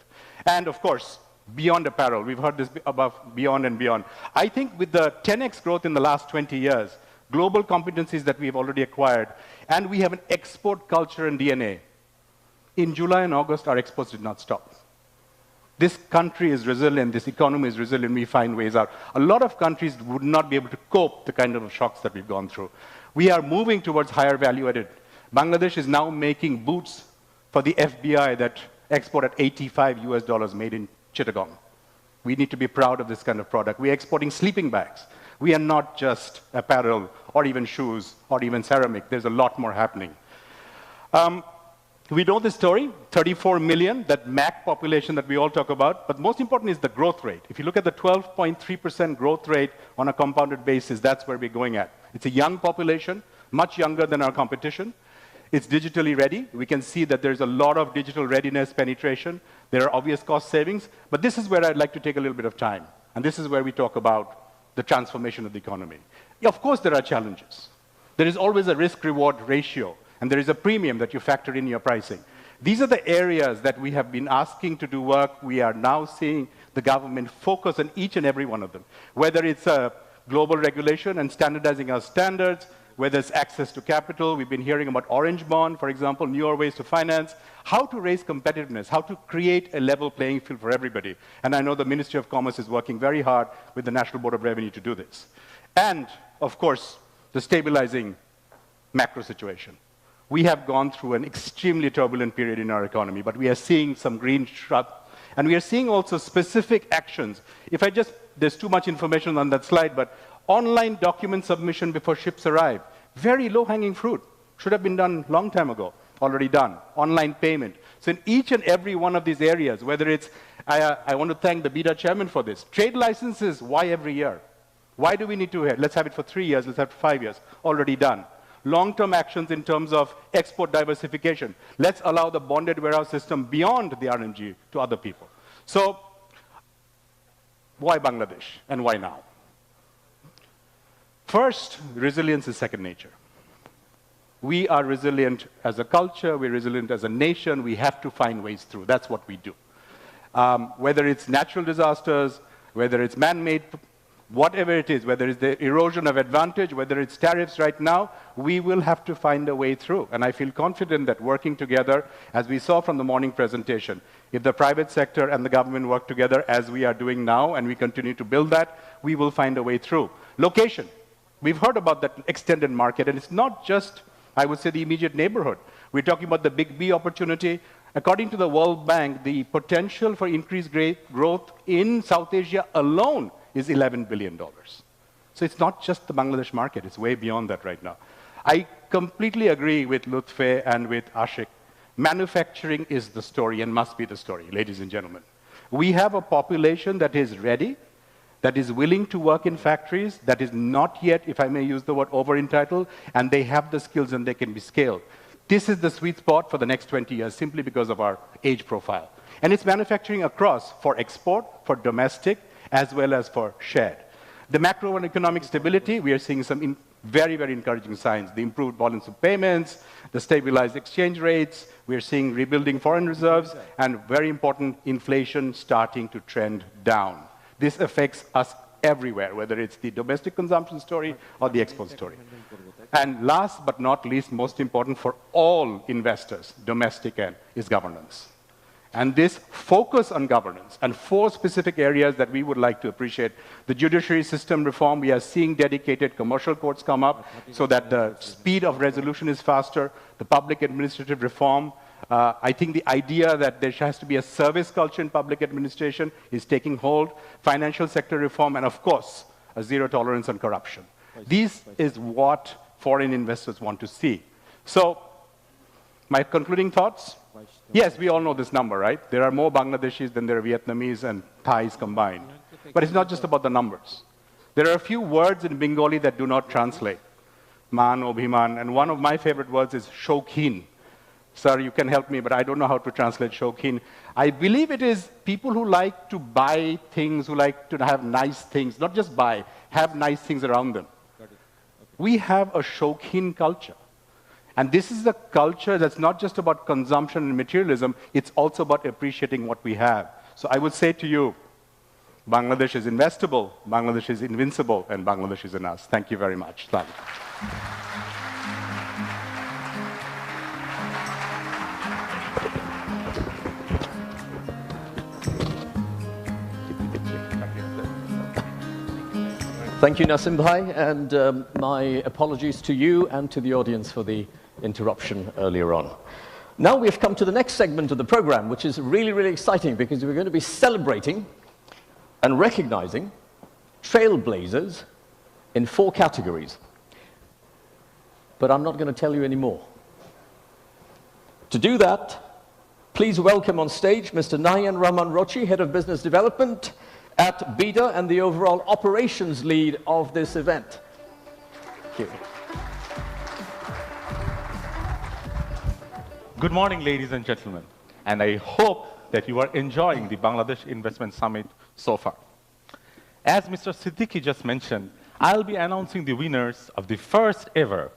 And of course, beyond apparel, we've heard this above, beyond and beyond. I think with the 10x growth in the last 20 years, global competencies that we've already acquired, and we have an export culture and DNA. In July and August, our exports did not stop. This country is resilient, this economy is resilient, we find ways out. A lot of countries would not be able to cope the kind of shocks that we've gone through. We are moving towards higher value added. Bangladesh is now making boots for the FBI that export at $85 made in Chittagong. We need to be proud of this kind of product. We are exporting sleeping bags. We are not just apparel or even shoes or even ceramic. There's a lot more happening. We know the story, 34 million, that MAC population that we all talk about, but most important is the growth rate. If you look at the 12.3% growth rate on a compounded basis, that's where we're going at. It's a young population, much younger than our competition. It's digitally ready. We can see that there's a lot of digital readiness penetration. There are obvious cost savings, but this is where I'd like to take a little bit of time, and this is where we talk about the transformation of the economy. Of course, there are challenges. There is always a risk-reward ratio, and there is a premium that you factor in your pricing. These are the areas that we have been asking to do work. We are now seeing the government focus on each and every one of them, whether it's a global regulation and standardizing our standards, whether it's access to capital. We've been hearing about Orange Bond, for example, newer ways to finance, how to raise competitiveness, how to create a level playing field for everybody. And I know the Ministry of Commerce is working very hard with the National Board of Revenue to do this. And, of course, the stabilizing macro situation. We have gone through an extremely turbulent period in our economy, but we are seeing some green shoots, and we are seeing also specific actions. There's too much information on that slide, but online document submission before ships arrive, very low-hanging fruit. Should have been done long time ago, already done. Online payment. So in each and every one of these areas, whether it's, I want to thank the BIDA chairman for this. Trade licenses, why every year? Why do we need to, let's have it for 3 years, let's have it for 5 years, already done. Long-term actions in terms of export diversification. Let's allow the bonded warehouse system beyond the RMG to other people. So, why Bangladesh and why now? First, resilience is second nature. We are resilient as a culture, we're resilient as a nation, we have to find ways through. That's what we do. Whether it's natural disasters, whether it's man-made, whatever it is, whether it's the erosion of advantage, whether it's tariffs right now, we will have to find a way through. And I feel confident that working together, as we saw from the morning presentation, if the private sector and the government work together as we are doing now, and we continue to build that, we will find a way through. Location. We've heard about that extended market, and it's not just, I would say, the immediate neighborhood. We're talking about the Big B opportunity. According to the World Bank, the potential for increased growth in South Asia alone is $11 billion. So it's not just the Bangladesh market, it's way beyond that right now. I completely agree with Lutfe and with Ashik. Manufacturing is the story and must be the story, ladies and gentlemen. We have a population that is ready, that is willing to work in factories, that is not yet, if I may use the word, over-entitled, and they have the skills and they can be scaled. This is the sweet spot for the next 20 years, simply because of our age profile. And it's manufacturing across, for export, for domestic, as well as for shared. The macro and economic stability, we are seeing some very, very encouraging signs. The improved volumes of payments, the stabilized exchange rates, we are seeing rebuilding foreign reserves, and very important, inflation starting to trend down. This affects us everywhere, whether it's the domestic consumption story or the export story. And last but not least, most important for all investors, domestic and, is governance. And this focus on governance and 4 specific areas that we would like to appreciate. The judiciary system reform, we are seeing dedicated commercial courts come up so that the speed of resolution is faster. The public administrative reform, I think the idea that there has to be a service culture in public administration is taking hold. Financial sector reform, and of course, a zero tolerance on corruption. This is what foreign investors want to see. So, my concluding thoughts? Yes, we all know this number, right? There are more Bangladeshis than there are Vietnamese and Thais combined. But it's not just about the numbers. There are a few words in Bengali that do not translate. Man, Obhiman, and one of my favorite words is Shokhin. Sir, you can help me, but I don't know how to translate Shokhin. I believe it is people who like to buy things, who like to have nice things, not just buy, have nice things around them. We have a Shokhin culture. And this is a culture that's not just about consumption and materialism, it's also about appreciating what we have. So I would say to you, Bangladesh is investable, Bangladesh is invincible, and Bangladesh is in us. Thank you very much. Thank you. Thank you, Nasim Bhai, and my apologies to you and to the audience for the interruption earlier on. Now we've come to the next segment of the program, which is really, really exciting because we're going to be celebrating and recognizing trailblazers in 4 categories. But I'm not going to tell you any more. To do that, please welcome on stage Mr. Nayan Rahman Rochi, Head of Business Development at BIDA and the overall operations lead of this event. Thank you. Good morning, ladies and gentlemen, and I hope that you are enjoying the Bangladesh Investment Summit so far. As Mr. Siddiqui just mentioned, I'll be announcing the winners of the first ever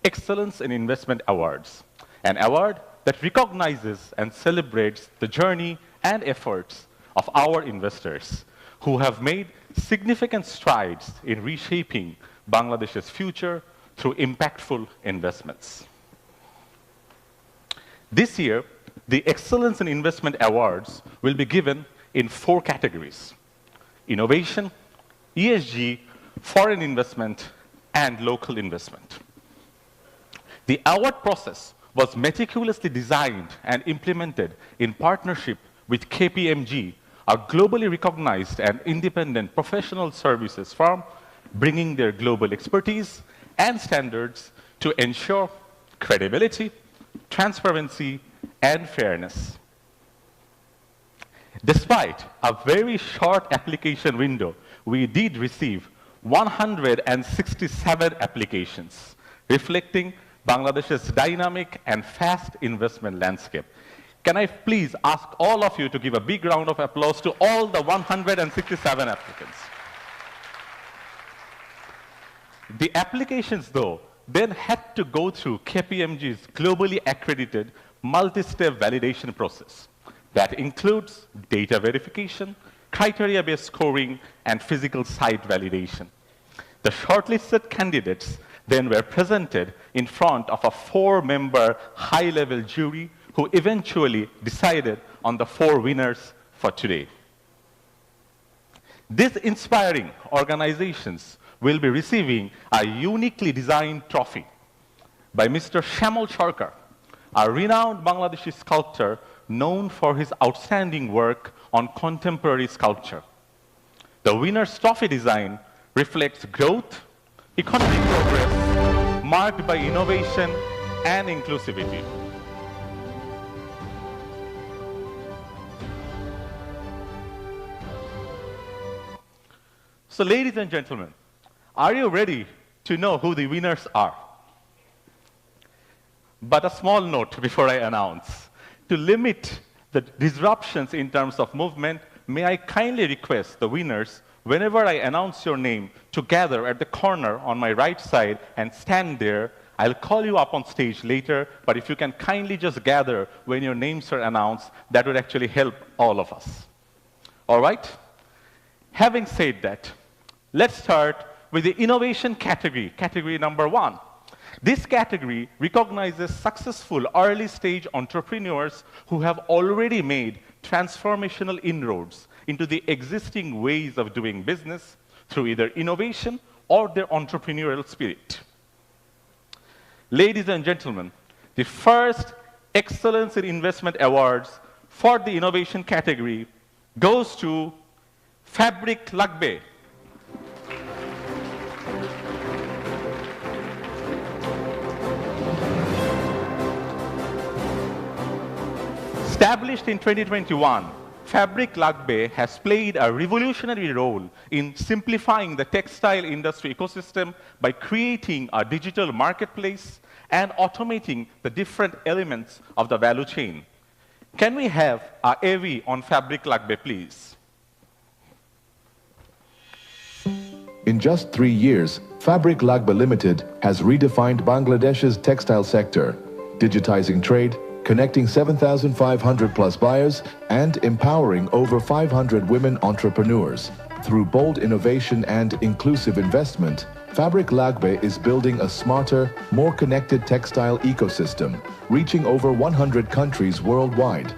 Excellence in Investment Awards, an award that recognizes and celebrates the journey and efforts of our investors who have made significant strides in reshaping Bangladesh's future through impactful investments. This year, the Excellence in Investment Awards will be given in 4 categories: innovation, ESG, foreign investment, and local investment. The award process was meticulously designed and implemented in partnership with KPMG, a globally recognized and independent professional services firm, bringing their global expertise and standards to ensure credibility, transparency, and fairness. Despite a very short application window, we did receive 167 applications, reflecting Bangladesh's dynamic and fast investment landscape. Can I please ask all of you to give a big round of applause to all the 167 applicants? The applications, though, then had to go through KPMG's globally accredited multi-step validation process that includes data verification, criteria-based scoring, and physical site validation. The shortlisted candidates then were presented in front of a 4-member high-level jury who eventually decided on the 4 winners for today. These inspiring organizations will be receiving a uniquely designed trophy by Mr. Shamal Sarkar, a renowned Bangladeshi sculptor known for his outstanding work on contemporary sculpture. The winner's trophy design reflects growth, economic progress, marked by innovation and inclusivity. So, ladies and gentlemen, are you ready to know who the winners are? But a small note before I announce. To limit the disruptions in terms of movement, may I kindly request the winners, whenever I announce your name, to gather at the corner on my right side and stand there. I'll call you up on stage later, but if you can kindly just gather when your names are announced, that would actually help all of us. All right? Having said that, let's start with the innovation category, category number 1. This category recognizes successful early-stage entrepreneurs who have already made transformational inroads into the existing ways of doing business through either innovation or their entrepreneurial spirit. Ladies and gentlemen, the first Excellence in Investment Awards for the innovation category goes to Fabric Lagbe. Established in 2021, Fabric Lagbe has played a revolutionary role in simplifying the textile industry ecosystem by creating a digital marketplace and automating the different elements of the value chain. Can we have our AV on Fabric Lagbe, please? In just 3 years, Fabric Lagbe Limited has redefined Bangladesh's textile sector, digitizing trade, connecting 7,500 plus buyers, and empowering over 500 women entrepreneurs. Through bold innovation and inclusive investment, Fabric Lagbe is building a smarter, more connected textile ecosystem, reaching over 100 countries worldwide.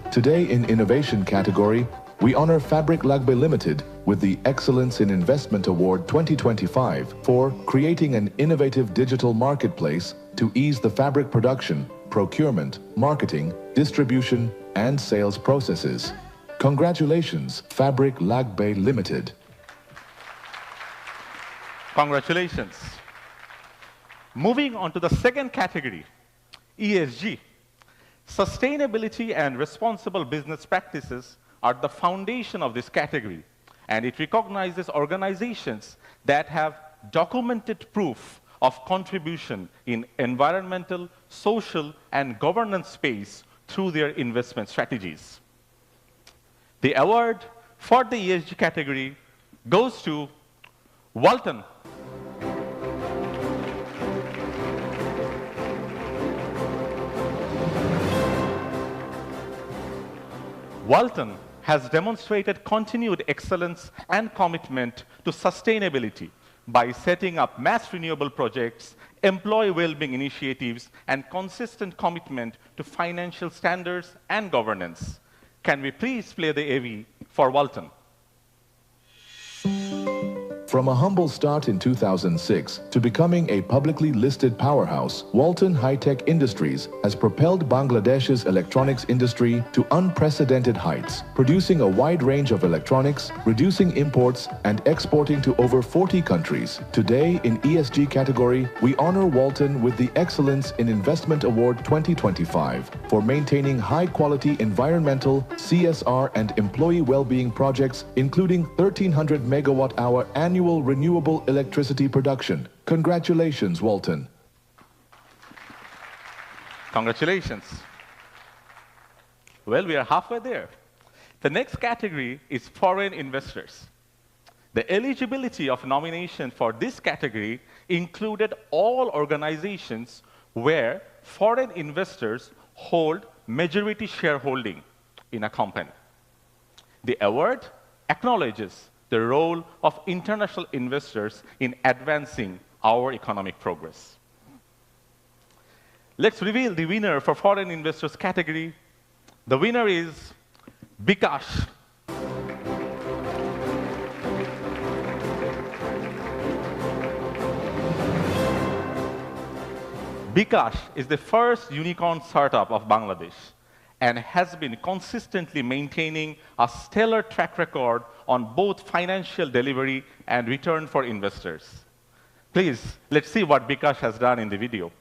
Today in Innovation category, we honor Fabric Lagbe Limited with the Excellence in Investment Award 2025 for creating an innovative digital marketplace to ease the fabric production, procurement, marketing, distribution, and sales processes. Congratulations, Fabric Lagbe Limited. Congratulations. Moving on to the second category, ESG. Sustainability and responsible business practices are the foundation of this category, and it recognizes organizations that have documented proof of contribution in environmental, social, and governance space through their investment strategies. The award for the ESG category goes to Walton. Walton has demonstrated continued excellence and commitment to sustainability by setting up mass renewable projects, employee well-being initiatives, and consistent commitment to financial standards and governance. Can we please play the AV for Walton? From a humble start in 2006 to becoming a publicly listed powerhouse, Walton High-Tech Industries has propelled Bangladesh's electronics industry to unprecedented heights, producing a wide range of electronics, reducing imports, and exporting to over 40 countries. Today, in ESG category, we honor Walton with the Excellence in Investment Award 2025 for maintaining high-quality environmental, CSR, and employee well-being projects, including 1,300 megawatt-hour annual renewable electricity production. Congratulations, Walton. Congratulations. Well, we are halfway there. The next category is foreign investors. The eligibility of nomination for this category included all organizations where foreign investors hold majority shareholding in a company. The award acknowledges the role of international investors in advancing our economic progress. Let's reveal the winner for foreign investors category. The winner is Bikash. Bikash is the first unicorn startup of Bangladesh and has been consistently maintaining a stellar track record on both financial delivery and return for investors. Please, let's see what Bikash has done in the video.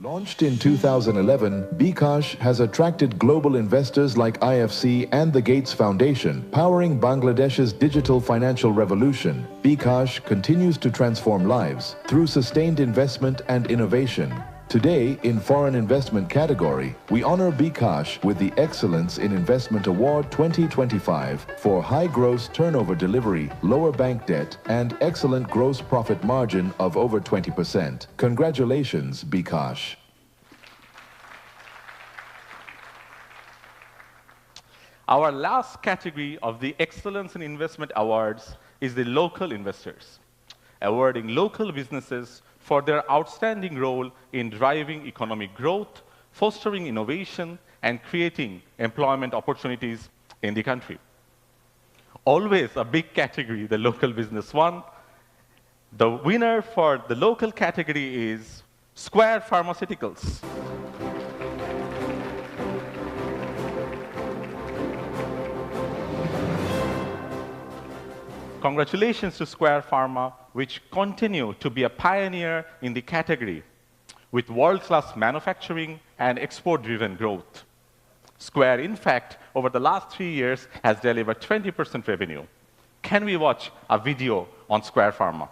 Launched in 2011, Bikash has attracted global investors like IFC and the Gates Foundation, powering Bangladesh's digital financial revolution. Bikash continues to transform lives through sustained investment and innovation. Today, in Foreign Investment category, we honor Bikash with the Excellence in Investment Award 2025 for high gross turnover delivery, lower bank debt, and excellent gross profit margin of over 20%. Congratulations, Bikash. Our last category of the Excellence in Investment Awards is the local investors, awarding local businesses for their outstanding role in driving economic growth, fostering innovation, and creating employment opportunities in the country. Always a big category, the local business one. The winner for the local category is Square Pharmaceuticals. Congratulations to Square Pharma, which continue to be a pioneer in the category with world-class manufacturing and export-driven growth. Square, in fact, over the last 3 years, has delivered 20% revenue. Can we watch a video on Square Pharma?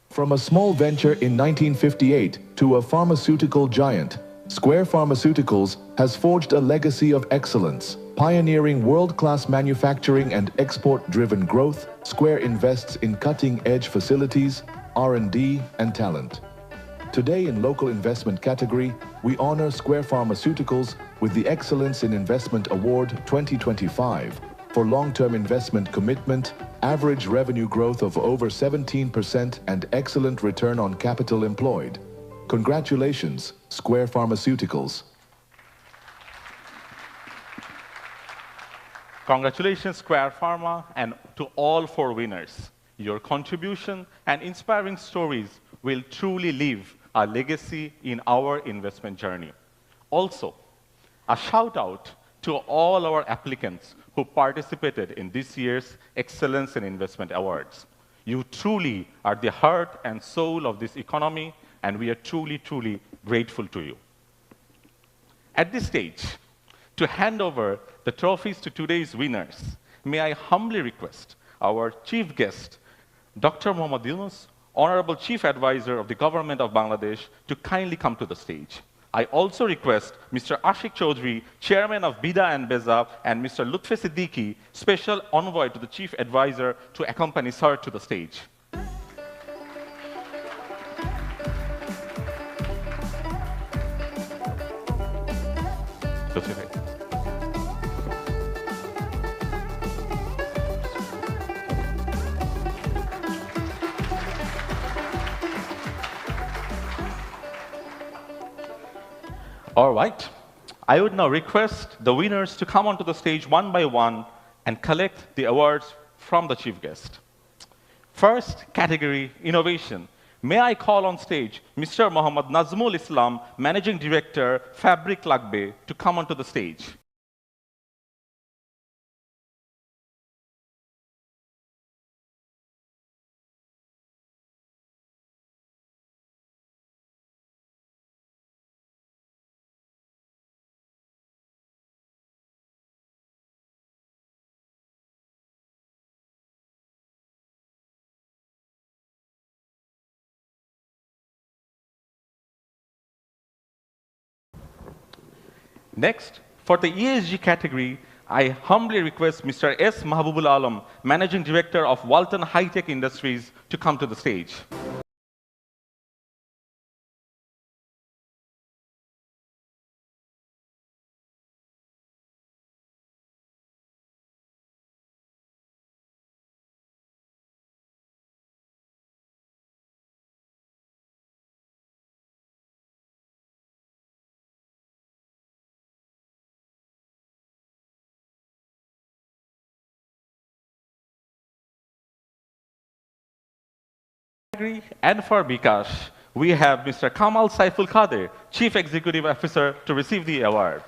From a small venture in 1958 to a pharmaceutical giant, Square Pharmaceuticals has forged a legacy of excellence. Pioneering world-class manufacturing and export-driven growth, Square invests in cutting-edge facilities, R&D, and talent. Today in local investment category, we honor Square Pharmaceuticals with the Excellence in Investment Award 2025 for long-term investment commitment, average revenue growth of over 17%, and excellent return on capital employed. Congratulations, Square Pharmaceuticals. Congratulations, Square Pharma, and to all 4 winners. Your contribution and inspiring stories will truly leave a legacy in our investment journey. Also, a shout out to all our applicants who participated in this year's Excellence in Investment Awards. You truly are the heart and soul of this economy, and we are truly, truly grateful to you. At this stage, to hand over the trophies to today's winners, may I humbly request our chief guest, Dr. Mohammad Yunus, Honorable Chief Advisor of the Government of Bangladesh, to kindly come to the stage. I also request Mr. Ashik Chaudhry, Chairman of BIDA and BEZA, and Mr. Lutfi Siddiqui, Special Envoy to the Chief Advisor, to accompany Sir to the stage. Lutfi. All right. I would now request the winners to come onto the stage one by one and collect the awards from the chief guest. First category, innovation. May I call on stage Mr. Mohammad Nazmul Islam, Managing Director, Fabric Lagbe, to come onto the stage. Next, for the ESG category, I humbly request Mr. S. Mahbubul Alam, Managing Director of Walton High-Tech Industries, to come to the stage. And for Bikash, we have Mr. Kamal Saiful Kader, Chief Executive Officer, to receive the award.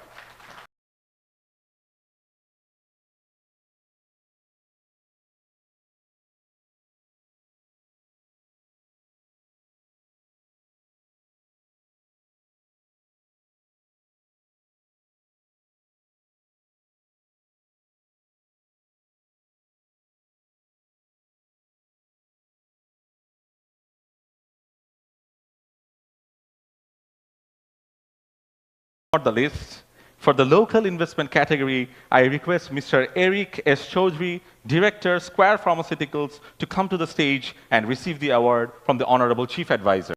For the list, for the local investment category, I request Mr. Eric S. Chaudhry, Director, Square Pharmaceuticals, to come to the stage and receive the award from the Honorable Chief Advisor.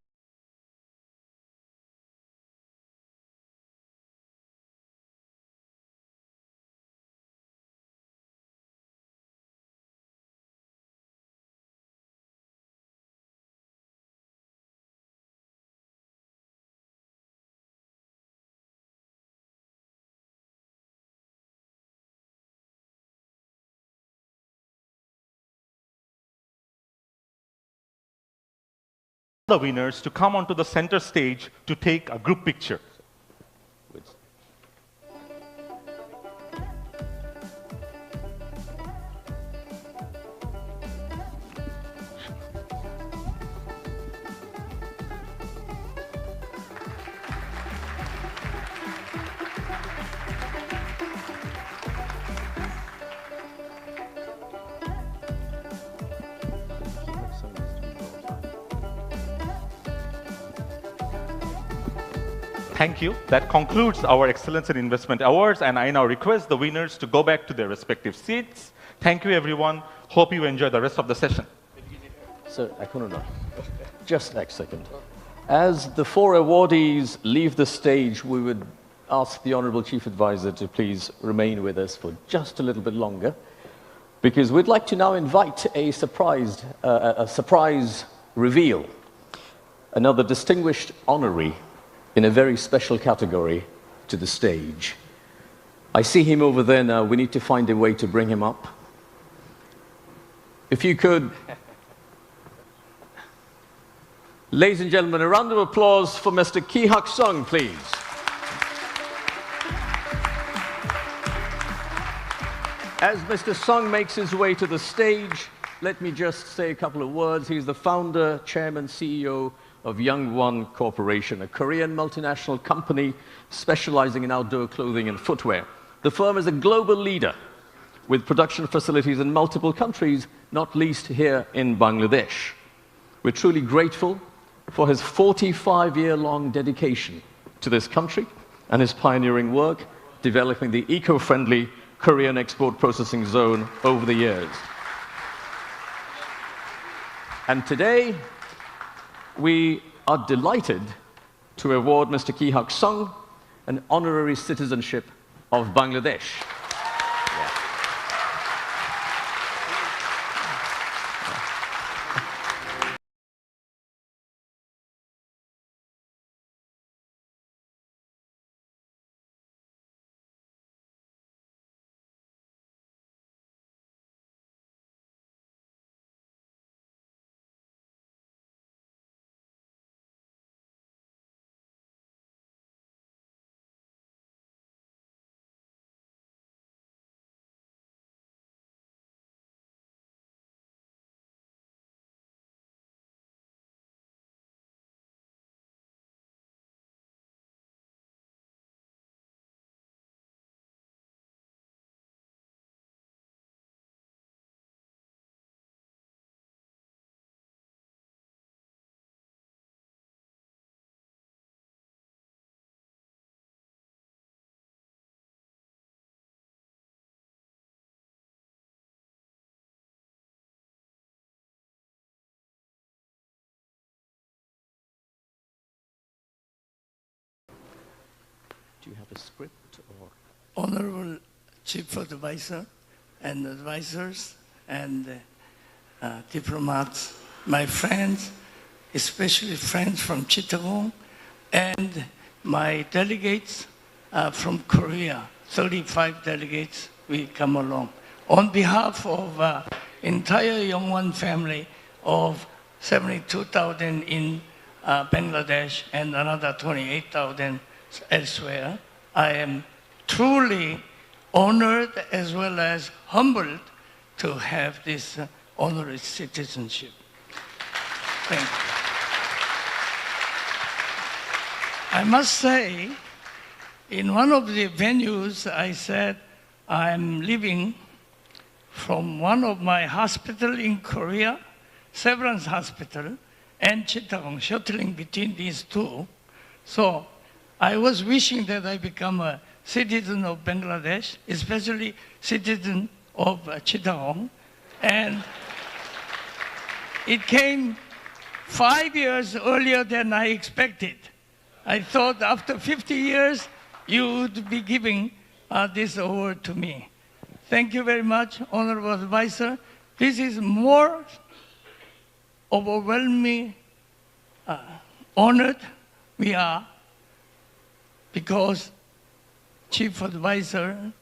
the winners to come onto the center stage to take a group picture. Thank you. That concludes our Excellence in Investment Awards, and I now request the winners to go back to their respective seats. Thank you, everyone. Hope you enjoy the rest of the session. So, just next second. As the four awardees leave the stage, we would ask the Honorable Chief Advisor to please remain with us for just a little bit longer, because we'd like to now invite a surprise reveal, another distinguished honoree in a very special category to the stage. I see him over there now. We need to find a way to bring him up. If you could, ladies and gentlemen, a round of applause for Mr. Kanak Sarwar, please. As Mr. Sung makes his way to the stage, let me just say a couple of words. He's the founder, chairman, CEO of Young One Corporation, a Korean multinational company specializing in outdoor clothing and footwear. The firm is a global leader with production facilities in multiple countries, not least here in Bangladesh. We're truly grateful for his 45-year-long dedication to this country and his pioneering work developing the eco-friendly Korean export processing zone over the years. And today, we are delighted to award Mr. Kanak Sarwar an honorary citizenship of Bangladesh. Do you have a script? Or? Honorable Chief Advisor and advisors and diplomats, my friends, especially friends from Chittagong, and my delegates from Korea, 35 delegates, we come along. On behalf of entire Young One family of 72,000 in Bangladesh and another 28,000 elsewhere, I am truly honored as well as humbled to have this honorary citizenship. Thank you. I must say, in one of the venues, I said, I'm leaving from one of my hospitals in Korea, Severance Hospital, and Chittagong, shuttling between these two. So I was wishing that I become a citizen of Bangladesh, especially citizen of Chittagong. And it came 5 years earlier than I expected. I thought after 50 years, you would be giving this award to me. Thank you very much, Honorable Advisor. This is more overwhelming, honored we are because Chief Advisor,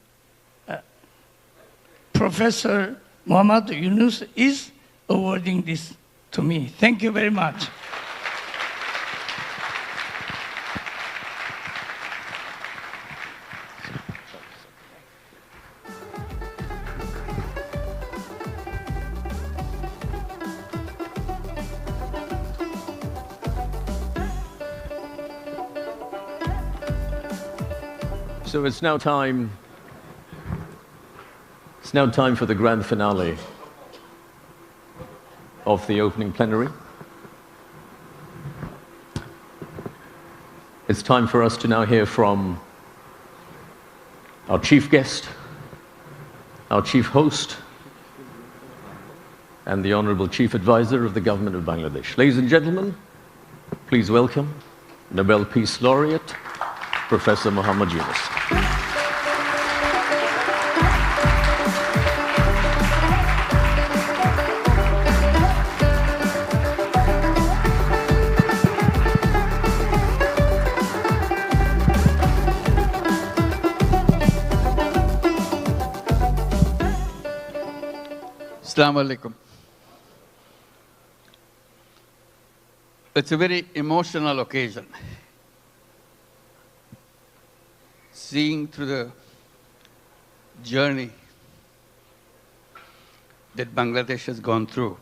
Professor Muhammad Yunus is awarding this to me. Thank you very much. So it's now time for the grand finale of the opening plenary. It's time for us to now hear from our chief guest, our chief host, and the Honorable Chief Advisor of the Government of Bangladesh. Ladies and gentlemen, please welcome Nobel Peace Laureate, Professor Muhammad Yunus. Assalamu alaikum. It's a very emotional occasion. Seeing through the journey that Bangladesh has gone through.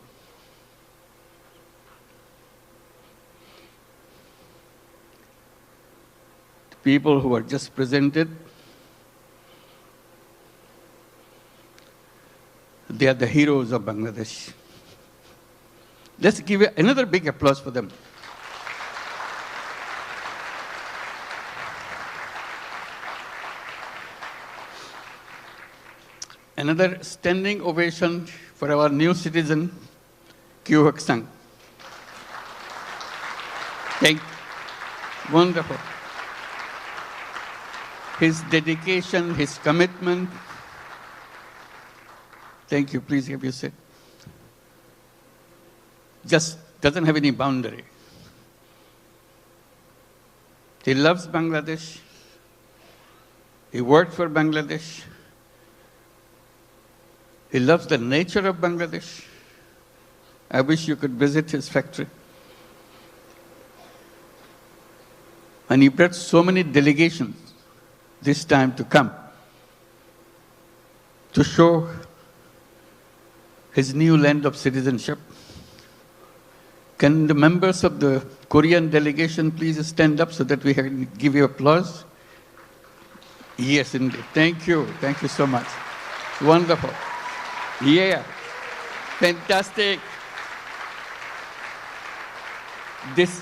The people who are just presented, they are the heroes of Bangladesh. Let's give another big applause for them. Another standing ovation for our new citizen, Hussain. Thank you. Wonderful. His dedication, his commitment. Thank you. Please have your seat. Just doesn't have any boundary. He loves Bangladesh. He worked for Bangladesh. He loves the nature of Bangladesh. I wish you could visit his factory. And he brought so many delegations this time to come to show his new land of citizenship. Can the members of the Korean delegation please stand up so that we can give you applause? Yes, indeed. Thank you. Thank you so much. Wonderful. Yeah. Fantastic. This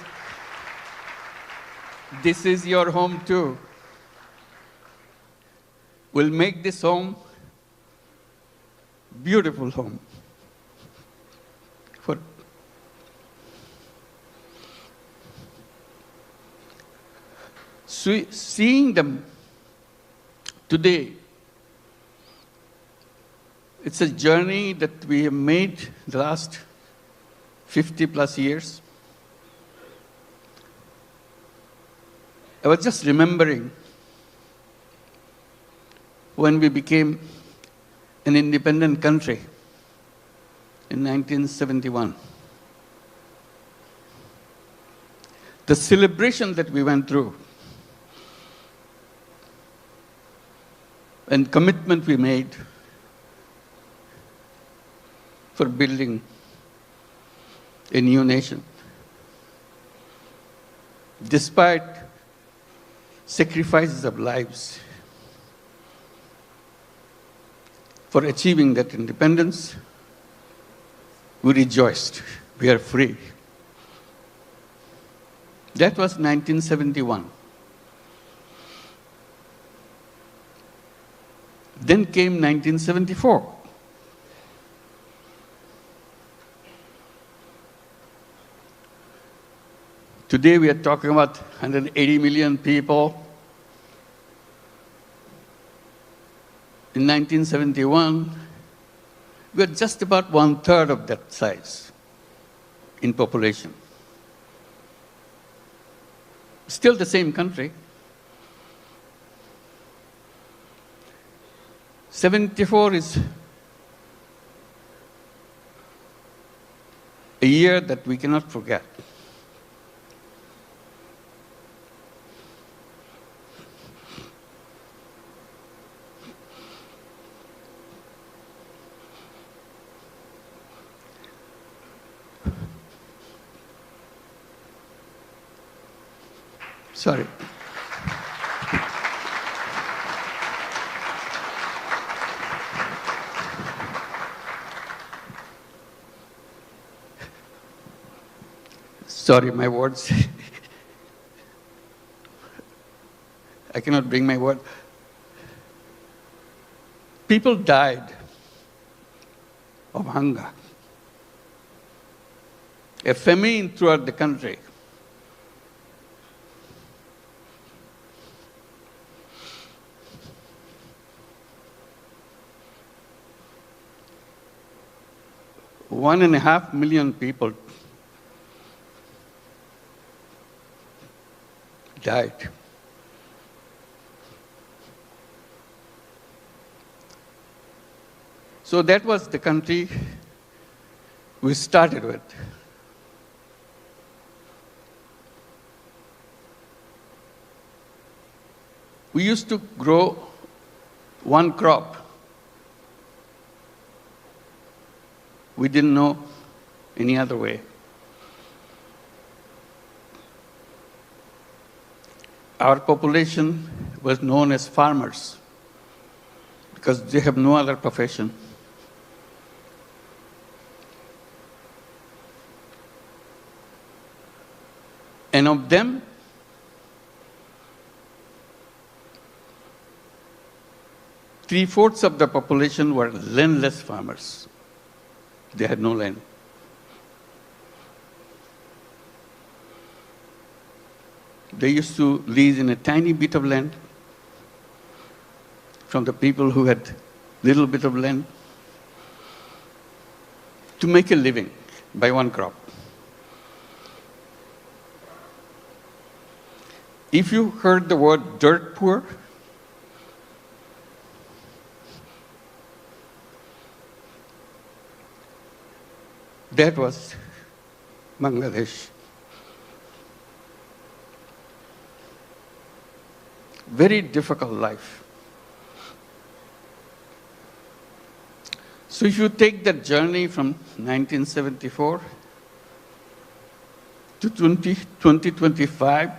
is your home too. We'll make this home beautiful home. Seeing them today, it's a journey that we have made the last 50 plus years. I was just remembering when we became an independent country in 1971. The celebration that we went through and commitment we made for building a new nation. Despite sacrifices of lives for achieving that independence, we rejoiced. We are free. That was 1971. Then came 1974. Today we are talking about 180 million people. In 1971, we were just about 1/3 of that size in population. Still the same country. 74 is a year that we cannot forget. Sorry. Sorry, my words. I cannot bring my word. People died of hunger. A famine throughout the country. One and a half million people died. So that was the country we started with. We used to grow one crop. We didn't know any other way. Our population was known as farmers because they have no other profession. And of them, three-fourths of the population were landless farmers. They had no land. They used to lease in a tiny bit of land from the people who had little bit of land to make a living by one crop. If you heard the word dirt poor, that was Bangladesh. Very difficult life. So if you take that journey from 1974 to 2025,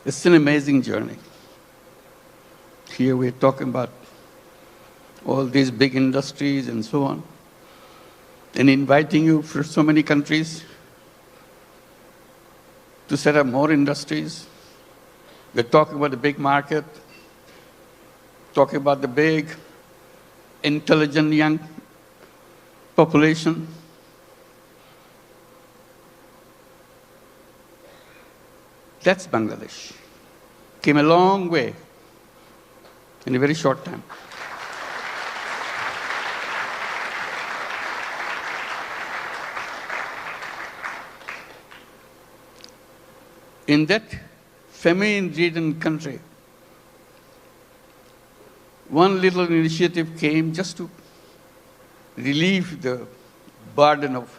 it's an amazing journey. Here we're talking about all these big industries and so on, and inviting you from so many countries to set up more industries. We're talking about the big market, talking about the big, intelligent young population. That's Bangladesh. Came a long way in a very short time. In that famine-ridden country, one little initiative came just to relieve the burden of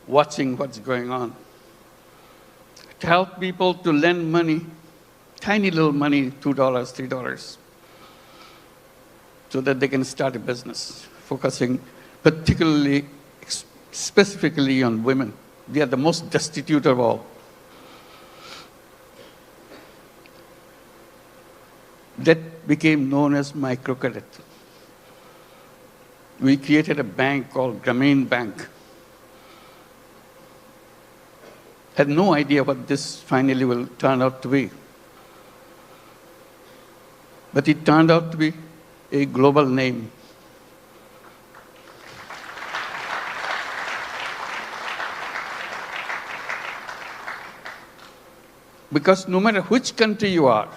watching what's going on. To help people to lend money, tiny little money, $2, $3, so that they can start a business, focusing particularly, specifically on women. They are the most destitute of all. That became known as microcredit. We created a bank called Grameen Bank. Had no idea what this finally will turn out to be. But it turned out to be a global name. Because no matter which country you are,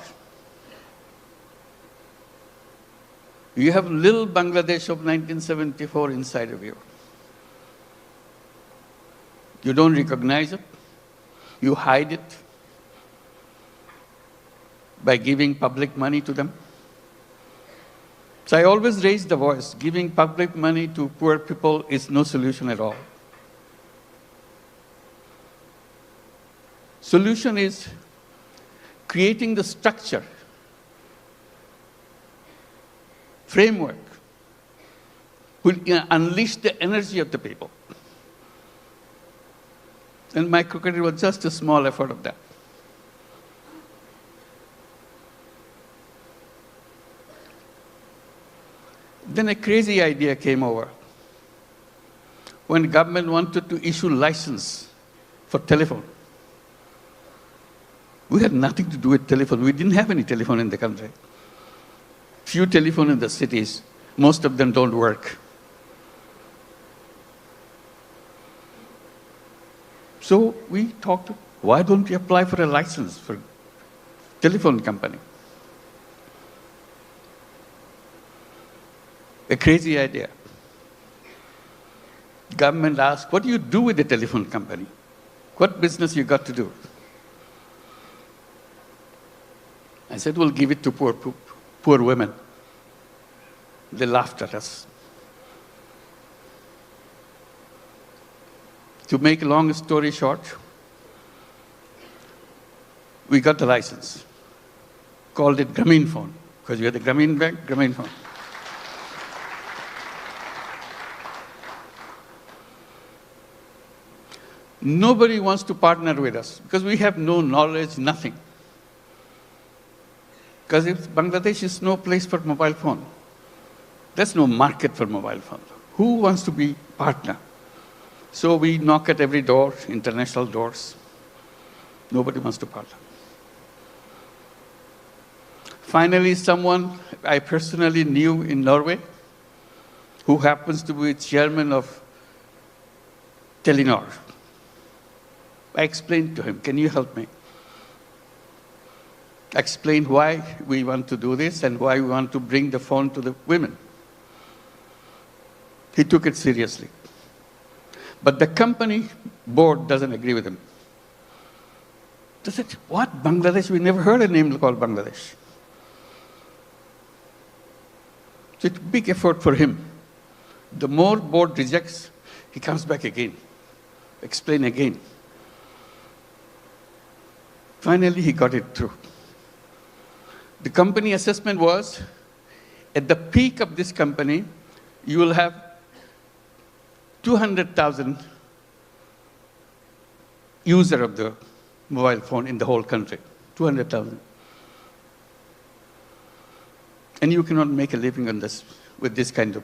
you have little Bangladesh of 1974 inside of you. You don't recognize it. You hide it by giving public money to them. So I always raise the voice. Giving public money to poor people is no solution at all. Solution is creating the structure, framework, will unleash the energy of the people. And microcredit was just a small effort of that. Then a crazy idea came over. when government wanted to issue license for telephone. We had nothing to do with telephone. We didn't have any telephone in the country. Few telephone in the cities. Most of them don't work. So we talked, why don't we apply for a license for telephone company? A crazy idea. Government asked, what do you do with the telephone company? What business you got to do? I said, we'll give it to poor women. They laughed at us. To make a long story short, we got the license. Called it Grameen phone, because we had the Grameen bank, Grameen phone. Nobody wants to partner with us because we have no knowledge, nothing. Because Bangladesh is no place for mobile phone. There's no market for mobile phone. Who wants to be partner? So we knock at every door, international doors. Nobody wants to partner. Finally, someone I personally knew in Norway, who happens to be chairman of Telenor. I explained to him, can you help me? Explained why we want to do this and why we want to bring the phone to the women. He took it seriously. But the company board doesn't agree with him. They said, what, Bangladesh? We never heard a name called Bangladesh. So it's a big effort for him. The more board rejects, he comes back again, explain again. Finally, he got it through. The company assessment was, at the peak of this company, you will have 200,000 users of the mobile phone in the whole country, 200,000. And you cannot make a living on this with this kind of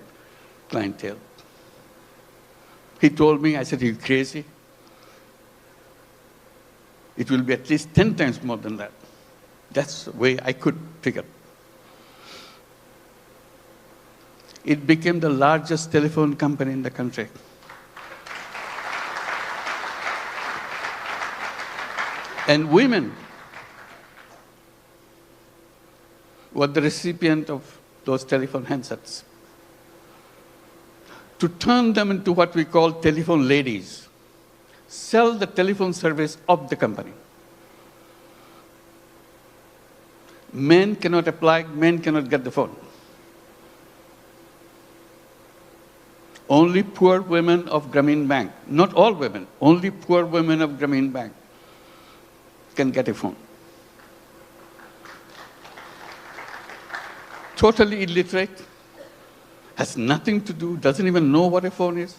clientele. He told me, I said, are you crazy? It will be at least 10 times more than that. That's the way I could figure. It became the largest telephone company in the country. And women were the recipient of those telephone handsets. To turn them into what we call telephone ladies, sell the telephone service of the company. Men cannot apply, men cannot get the phone. Only poor women of Grameen Bank, not all women, only poor women of Grameen Bank can get a phone. Totally illiterate, has nothing to do, doesn't even know what a phone is.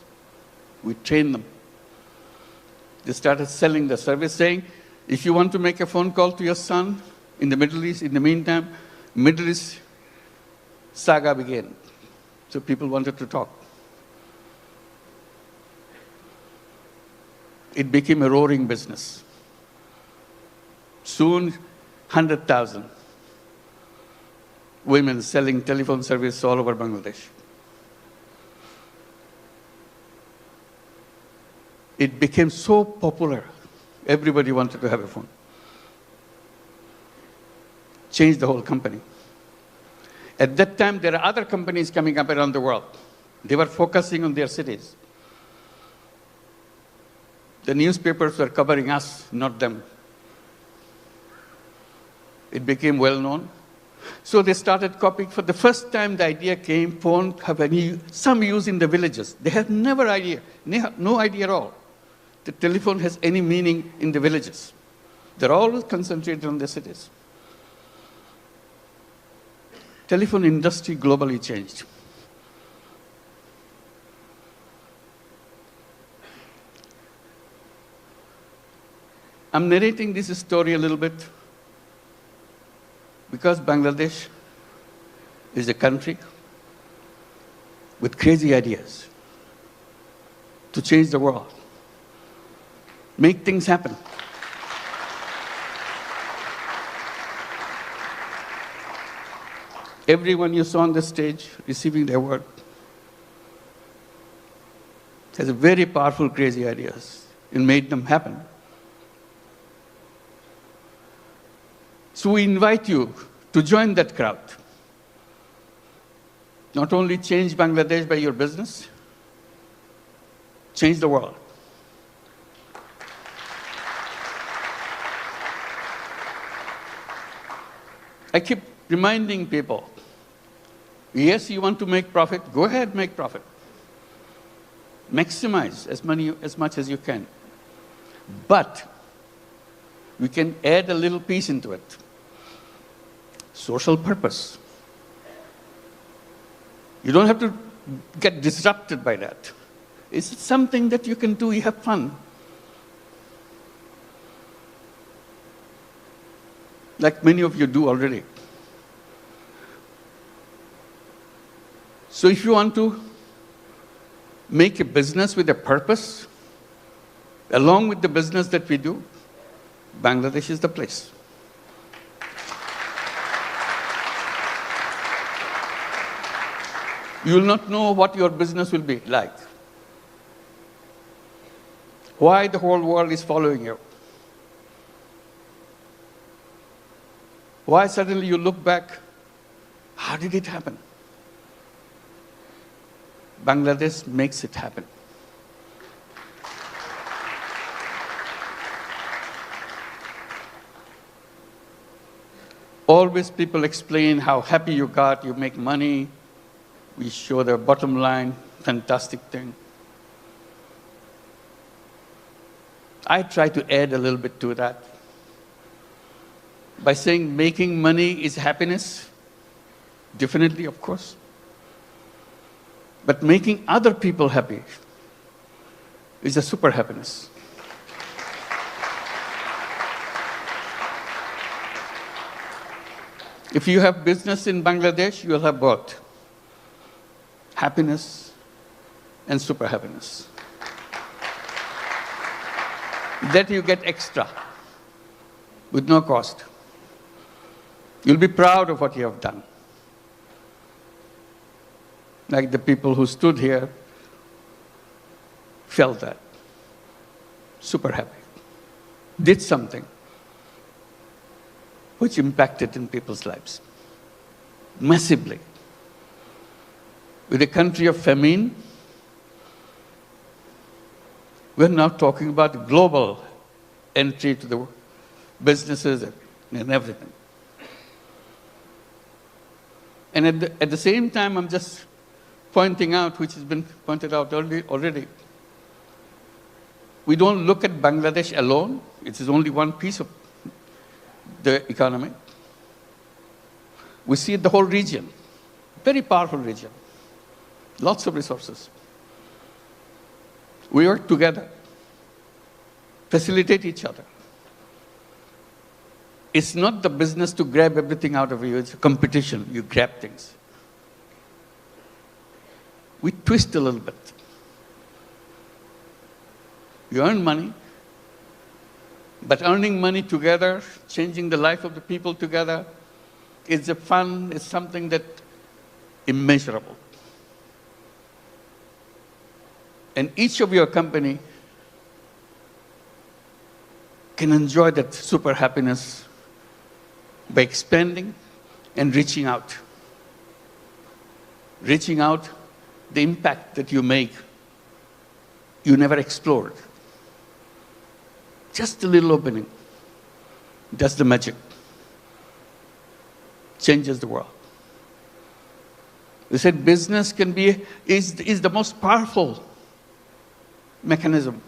We train them. They started selling the service, saying, if you want to make a phone call to your son in the Middle East, in the meantime, Middle East saga began. So people wanted to talk. It became a roaring business. Soon, 100,000 women selling telephone service all over Bangladesh. It became so popular, everybody wanted to have a phone. Changed the whole company. At that time, there are other companies coming up around the world. They were focusing on their cities. The newspapers were covering us, not them. It became well known. So they started copying. For the first time, the idea came, phone have some use in the villages. They had no idea at all. The telephone has any meaning in the villages. They're always concentrated on the cities. Telephone industry globally changed. I'm narrating this story a little bit because Bangladesh is a country with crazy ideas. to change the world. Make things happen. Everyone you saw on the stage receiving the award has very powerful, crazy ideas and made them happen. So we invite you to join that crowd. Not only change Bangladesh by your business, change the world. I keep reminding people, yes, you want to make profit, go ahead, make profit. Maximize as much as you can. But we can add a little piece into it. Social purpose. You don't have to get disrupted by that. It's something that you can do, you have fun. Like many of you do already. So if you want to make a business with a purpose, along with the business that we do, Bangladesh is the place. You will not know what your business will be like. Why the whole world is following you. Why suddenly you look back, how did it happen? Bangladesh makes it happen. Always people explain how happy you got, you make money, we show the bottom line, fantastic thing. I try to add a little bit to that by saying making money is happiness, definitely, of course. But making other people happy is a super happiness. If you have business in Bangladesh, you will have both happiness and super happiness. That you get extra with no cost. You'll be proud of what you have done. Like the people who stood here felt that. Super happy. Did something which impacted in people's lives massively. With a country of famine, we're now talking about global entry to the businesses and everything. And at the same time, I'm just pointing out, which has been pointed out already, we don't look at Bangladesh alone. It is only one piece of the economy. We see the whole region, very powerful region, lots of resources. We work together, facilitate each other. It's not the business to grab everything out of you, it's a competition, you grab things. We twist a little bit. You earn money, but earning money together, changing the life of the people together, is a fun, it's something that immeasurable. And each of your company can enjoy that super happiness by expanding and reaching out. Reaching out, the impact that you make, you never explored. Just a little opening does the magic. Changes the world. We said business is the most powerful mechanism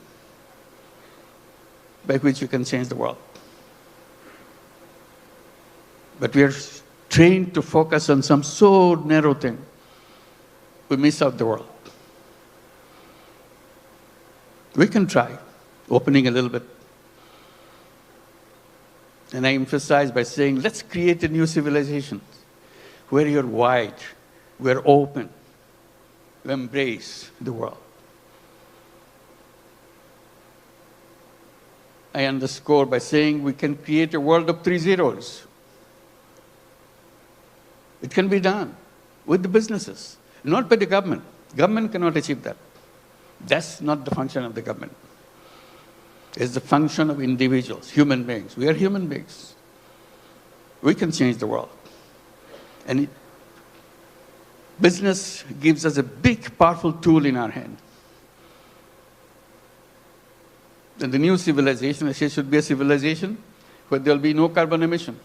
by which you can change the world. But we are trained to focus on some so narrow thing, we miss out the world. We can try opening a little bit. And I emphasize by saying, let's create a new civilization where you're wide, we're open, we embrace the world. I underscore by saying we can create a world of 3 zeros. It can be done with the businesses, not by the government. Government cannot achieve that. That's not the function of the government. It's the function of individuals, human beings. We are human beings. We can change the world. And business gives us a big, powerful tool in our hand. And the new civilization, I say, should be a civilization where there will be no carbon emission.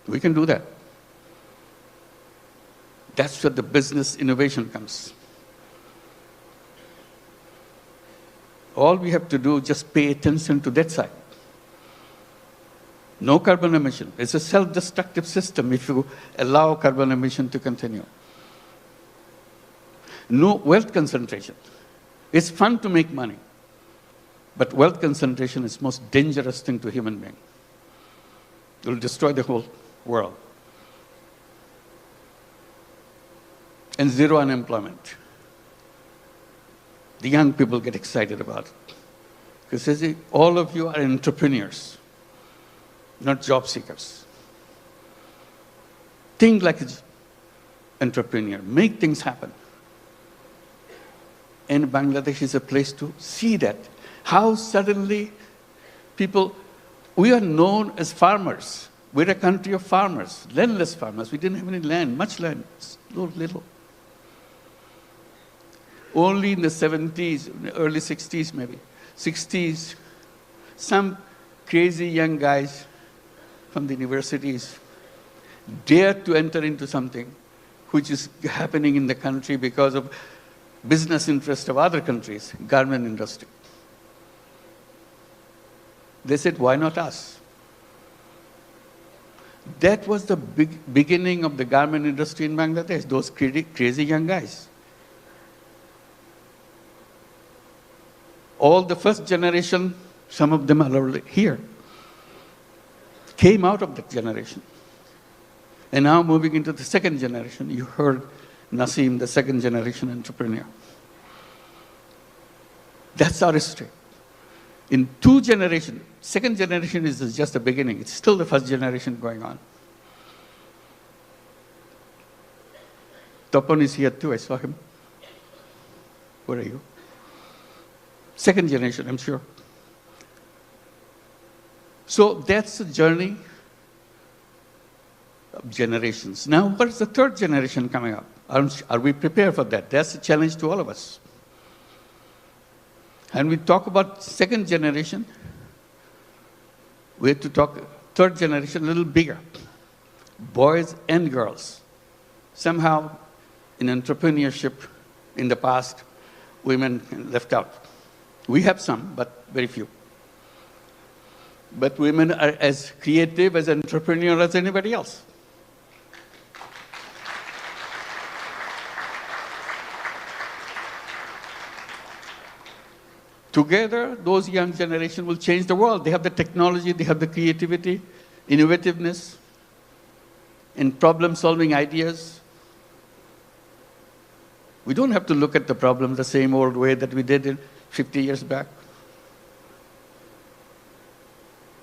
We can do that. That's where the business innovation comes. All we have to do is just pay attention to that side. No carbon emission. It's a self-destructive system if you allow carbon emission to continue. No wealth concentration. It's fun to make money. But wealth concentration is the most dangerous thing to a human being. It will destroy the whole world. And zero unemployment. The young people get excited about it. Because all of you are entrepreneurs, not job seekers. Think like an entrepreneur. Make things happen. And Bangladesh is a place to see that. How suddenly people, we are known as farmers. We're a country of farmers, landless farmers. We didn't have any land, much land, little. Only in the 70s, early 60s maybe, 60s, some crazy young guys from the universities dared to enter into something which is happening in the country because of business interest of other countries, garment industry. They said, why not us? That was the beginning of the garment industry in Bangladesh, those crazy young guys. All the first generation, some of them are already here, came out of that generation. And now moving into the second generation, you heard Nasim, the second generation entrepreneur. That's our history. In 2 generations, second generation is just the beginning. It's still the first generation going on. Topon is here too, I saw him. Where are you? Second generation, I'm sure. So that's a journey of generations. Now, what is the third generation coming up? Are we prepared for that? That's a challenge to all of us. And we talk about second generation, we have to talk third generation a little bigger. Boys and girls. Somehow, in entrepreneurship in the past, women left out. We have some, but very few. But women are as creative, as entrepreneur as anybody else. Together, those young generation will change the world. They have the technology, they have the creativity, innovativeness, and problem-solving ideas. We don't have to look at the problem the same old way that we did 50 years back,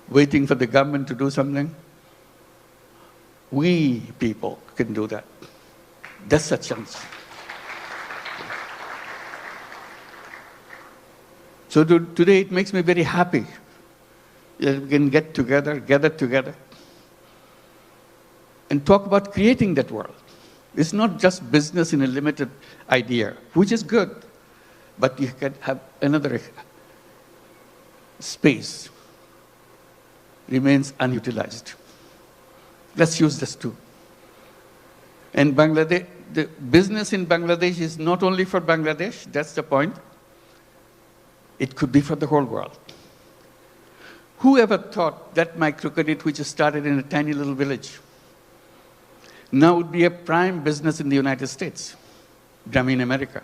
waiting for the government to do something. We people can do that. That's a chance. So today it makes me very happy that we can gather together, and talk about creating that world. It's not just business in a limited idea, which is good, but you can have another space remains unutilized. Let's use this too. And Bangladesh, the business in Bangladesh is not only for Bangladesh, that's the point. It could be for the whole world. Who ever thought that microcredit, which started in a tiny little village, now would be a prime business in the United States, Grameen America?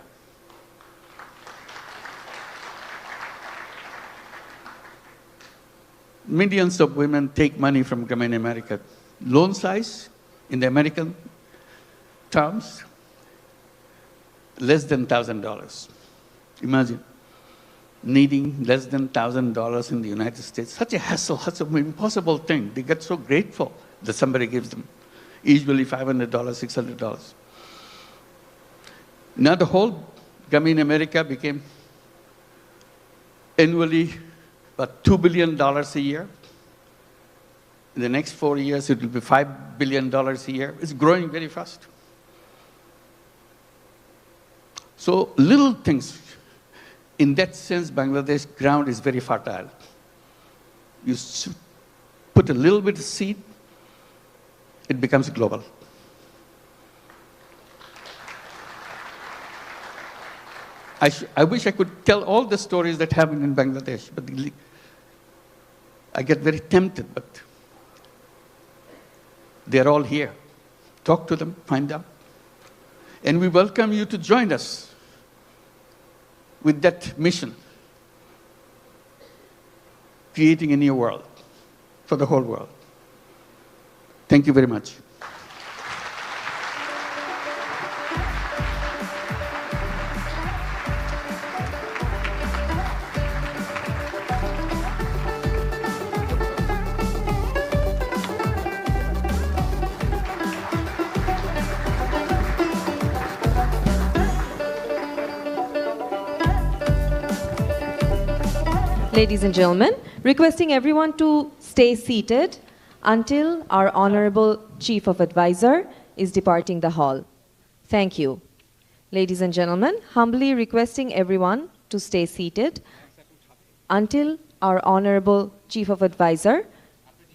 Millions of women take money from Grameen America. Loan size, in the American terms, less than $1,000. Imagine. needing less than $1,000 in the United States. Such a hassle, such an impossible thing. They get so grateful that somebody gives them, usually $500, $600. Now the whole gummy in America became annually about $2 billion a year. In the next 4 years, it will be $5 billion a year. It's growing very fast. So little things. In that sense, Bangladesh ground is very fertile. You put a little bit of seed, it becomes global. I wish I could tell all the stories that happen in Bangladesh, but I get very tempted, but they're all here. Talk to them, find out. And we welcome you to join us with that mission, creating a new world for the whole world. Thank you very much. Ladies and gentlemen, requesting everyone to stay seated until our Honorable Chief of Advisor is departing the hall. Thank you. Ladies and gentlemen, humbly requesting everyone to stay seated until our Honorable Chief of Advisor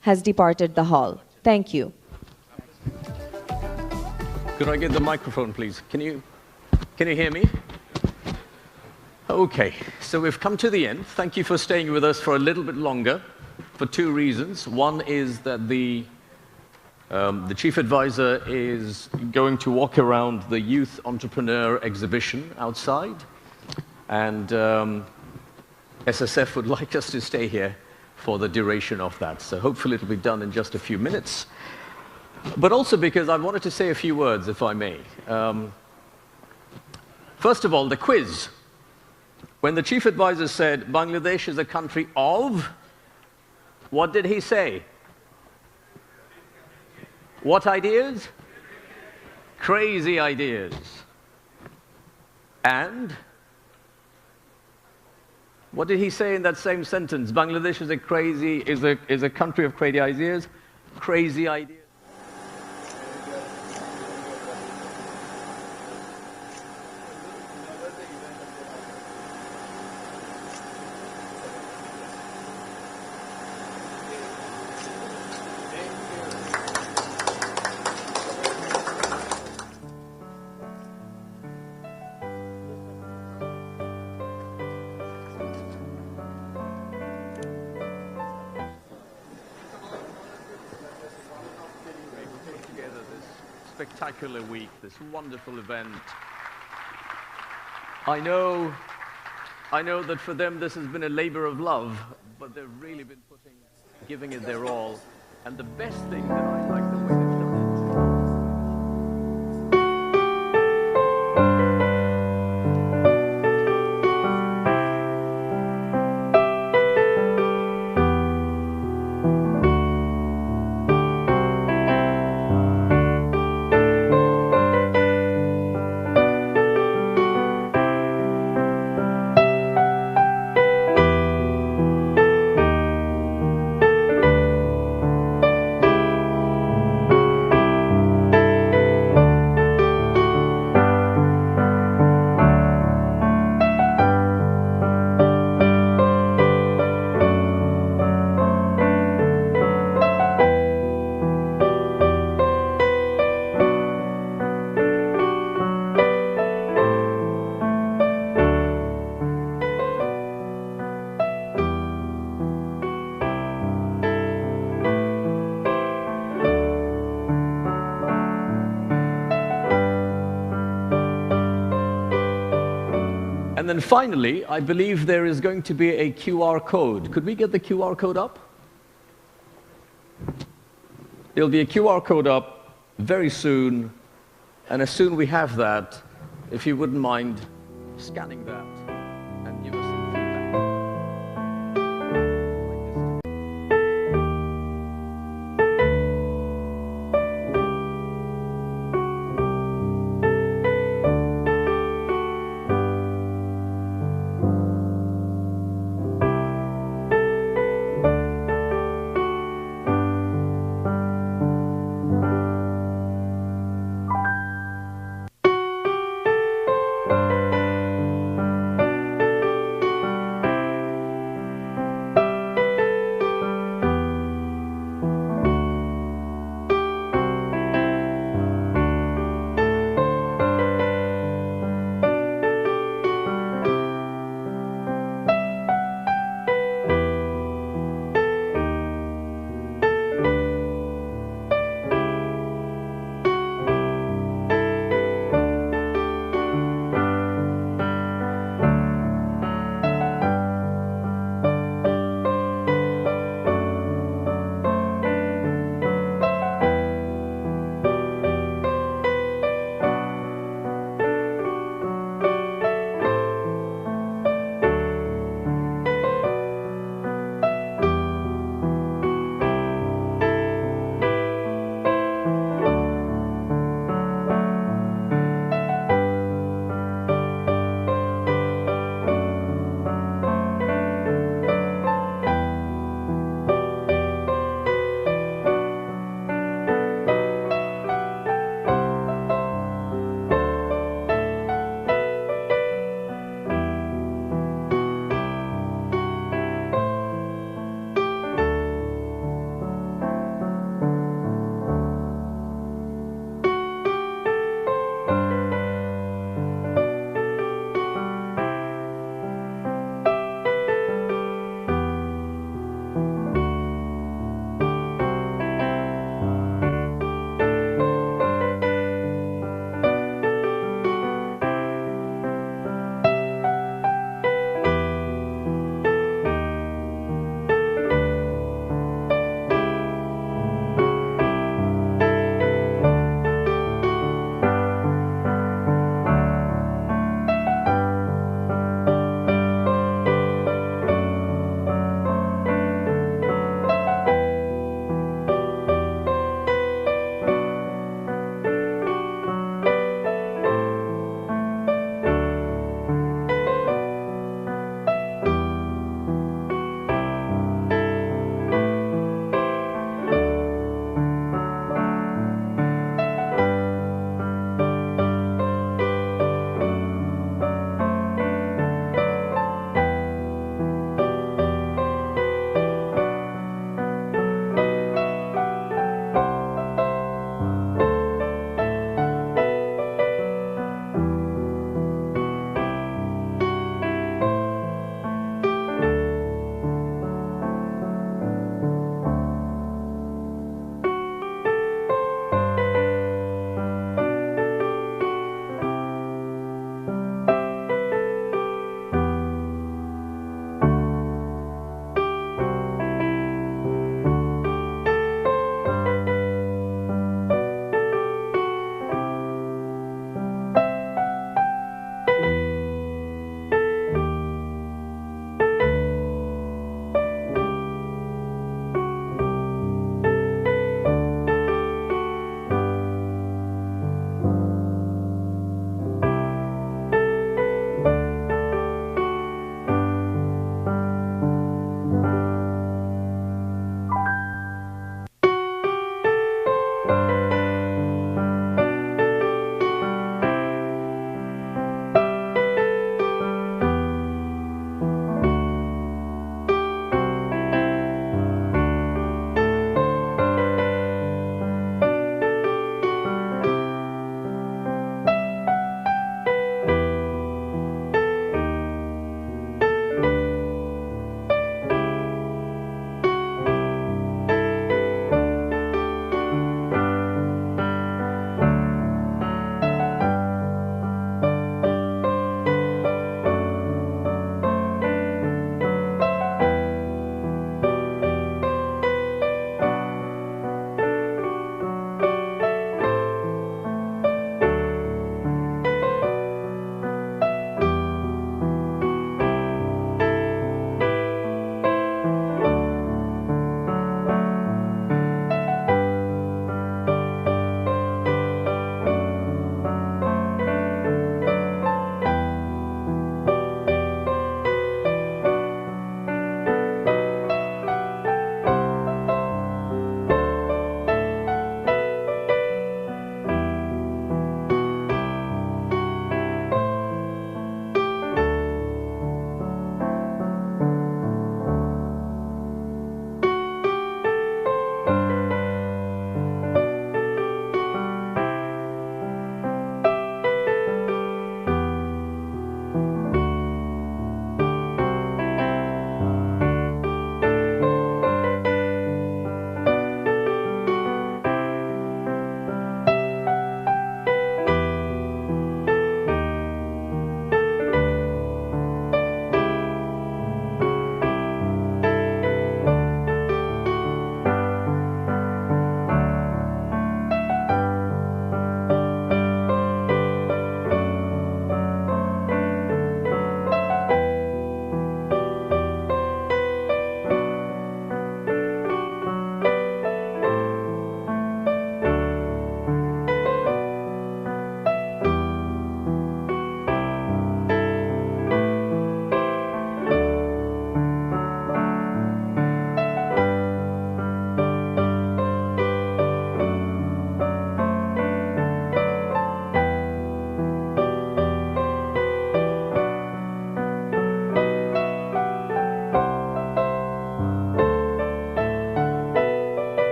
has departed the hall. Thank you. Could I get the microphone, please? Can you hear me? Okay, so we've come to the end. Thank you for staying with us for a little bit longer for two reasons. One is that the Chief Advisor is going to walk around the Youth Entrepreneur exhibition outside, and SSF would like us to stay here for the duration of that. So hopefully it'll be done in just a few minutes. But also because I wanted to say a few words, if I may. First of all, the quiz. When the Chief Advisor said Bangladesh is a country of, what did he say? What ideas? Crazy ideas. And what did he say in that same sentence? Bangladesh is a country of crazy ideas. Crazy ideas. Spectacular week, this wonderful event. I know that for them this has been a labor of love, but they've really been giving it their all. And the best thing that I like the way they've done it. And then finally, I believe there is going to be a QR code. Could we get the QR code up? There'll be a QR code up very soon. And as soon as we have that, if you wouldn't mind scanning that and give us some feedback.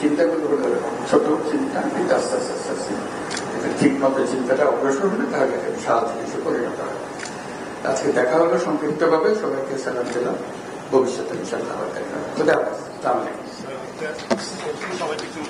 চিন্তাগুলো হলো ছোট চিন্তা, কিন্তু আস্তে আস্তে আস্তে আস্তে ঠিক মতো চিন্তাটা অগ্রসর হলে তাহলে সারা জিনিসে পরিণত হয়। আজকে দেখা হলো সংক্ষিপ্তভাবে, সবাইকে সালাম দিলাম, ভবিষ্যতে ইনশাআল্লাহ আবার দেখা হবে। খুদা হাফেজ, আসসালামু আলাইকুম।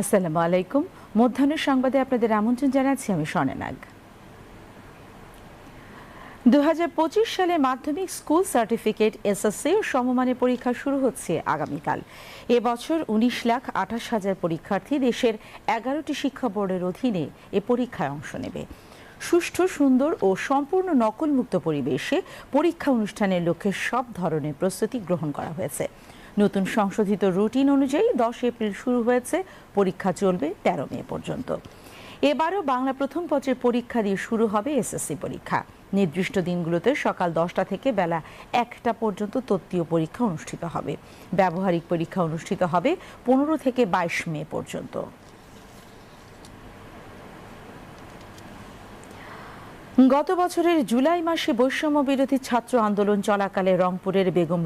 আসসালামু আলাইকুম। মধ্যাহ্নের সংবাদে আপনাদের আমন্ত্রণ জানাচ্ছি আমি স্বর্ণনাগ। 2025 সালে মাধ্যমিক স্কুল সার্টিফিকেট এসএসসি ও সমমানের পরীক্ষা শুরু হচ্ছে আগামীকাল। এবছর 19,28,000 পরীক্ষার্থী দেশের 11টি শিক্ষা বোর্ডের অধীনে এ পরীক্ষায় অংশ নেবে। সুষ্ঠু, সুন্দর ও সম্পূর্ণ নকলমুক্ত পরিবেশে পরীক্ষা অনুষ্ঠানের লক্ষ্যে সব ধরনের প্রস্তুতি গ্রহণ করা হয়েছে। নতুন সংশোধিত রুটিন অনুযায়ী 10 এপ্রিল শুরু হয়েছে, পরীক্ষা চলবে 13 মে পর্যন্ত। এবারও বাংলা প্রথম পত্রের পরীক্ষা দিয়ে শুরু হবে এসএসসি পরীক্ষা। নির্দিষ্ট দিনগুলোতে সকাল 10টা থেকে বেলা 1টা পর্যন্ত তত্ত্বীয় পরীক্ষা অনুষ্ঠিত হবে। ব্যবহারিক পরীক্ষা অনুষ্ঠিত হবে 15 থেকে 22 মে পর্যন্ত। গত বছরের জুলাই মাসে বৈষম্য বিরোধী ছাত্র আন্দোলন চলাকালে রংপুরের বেগম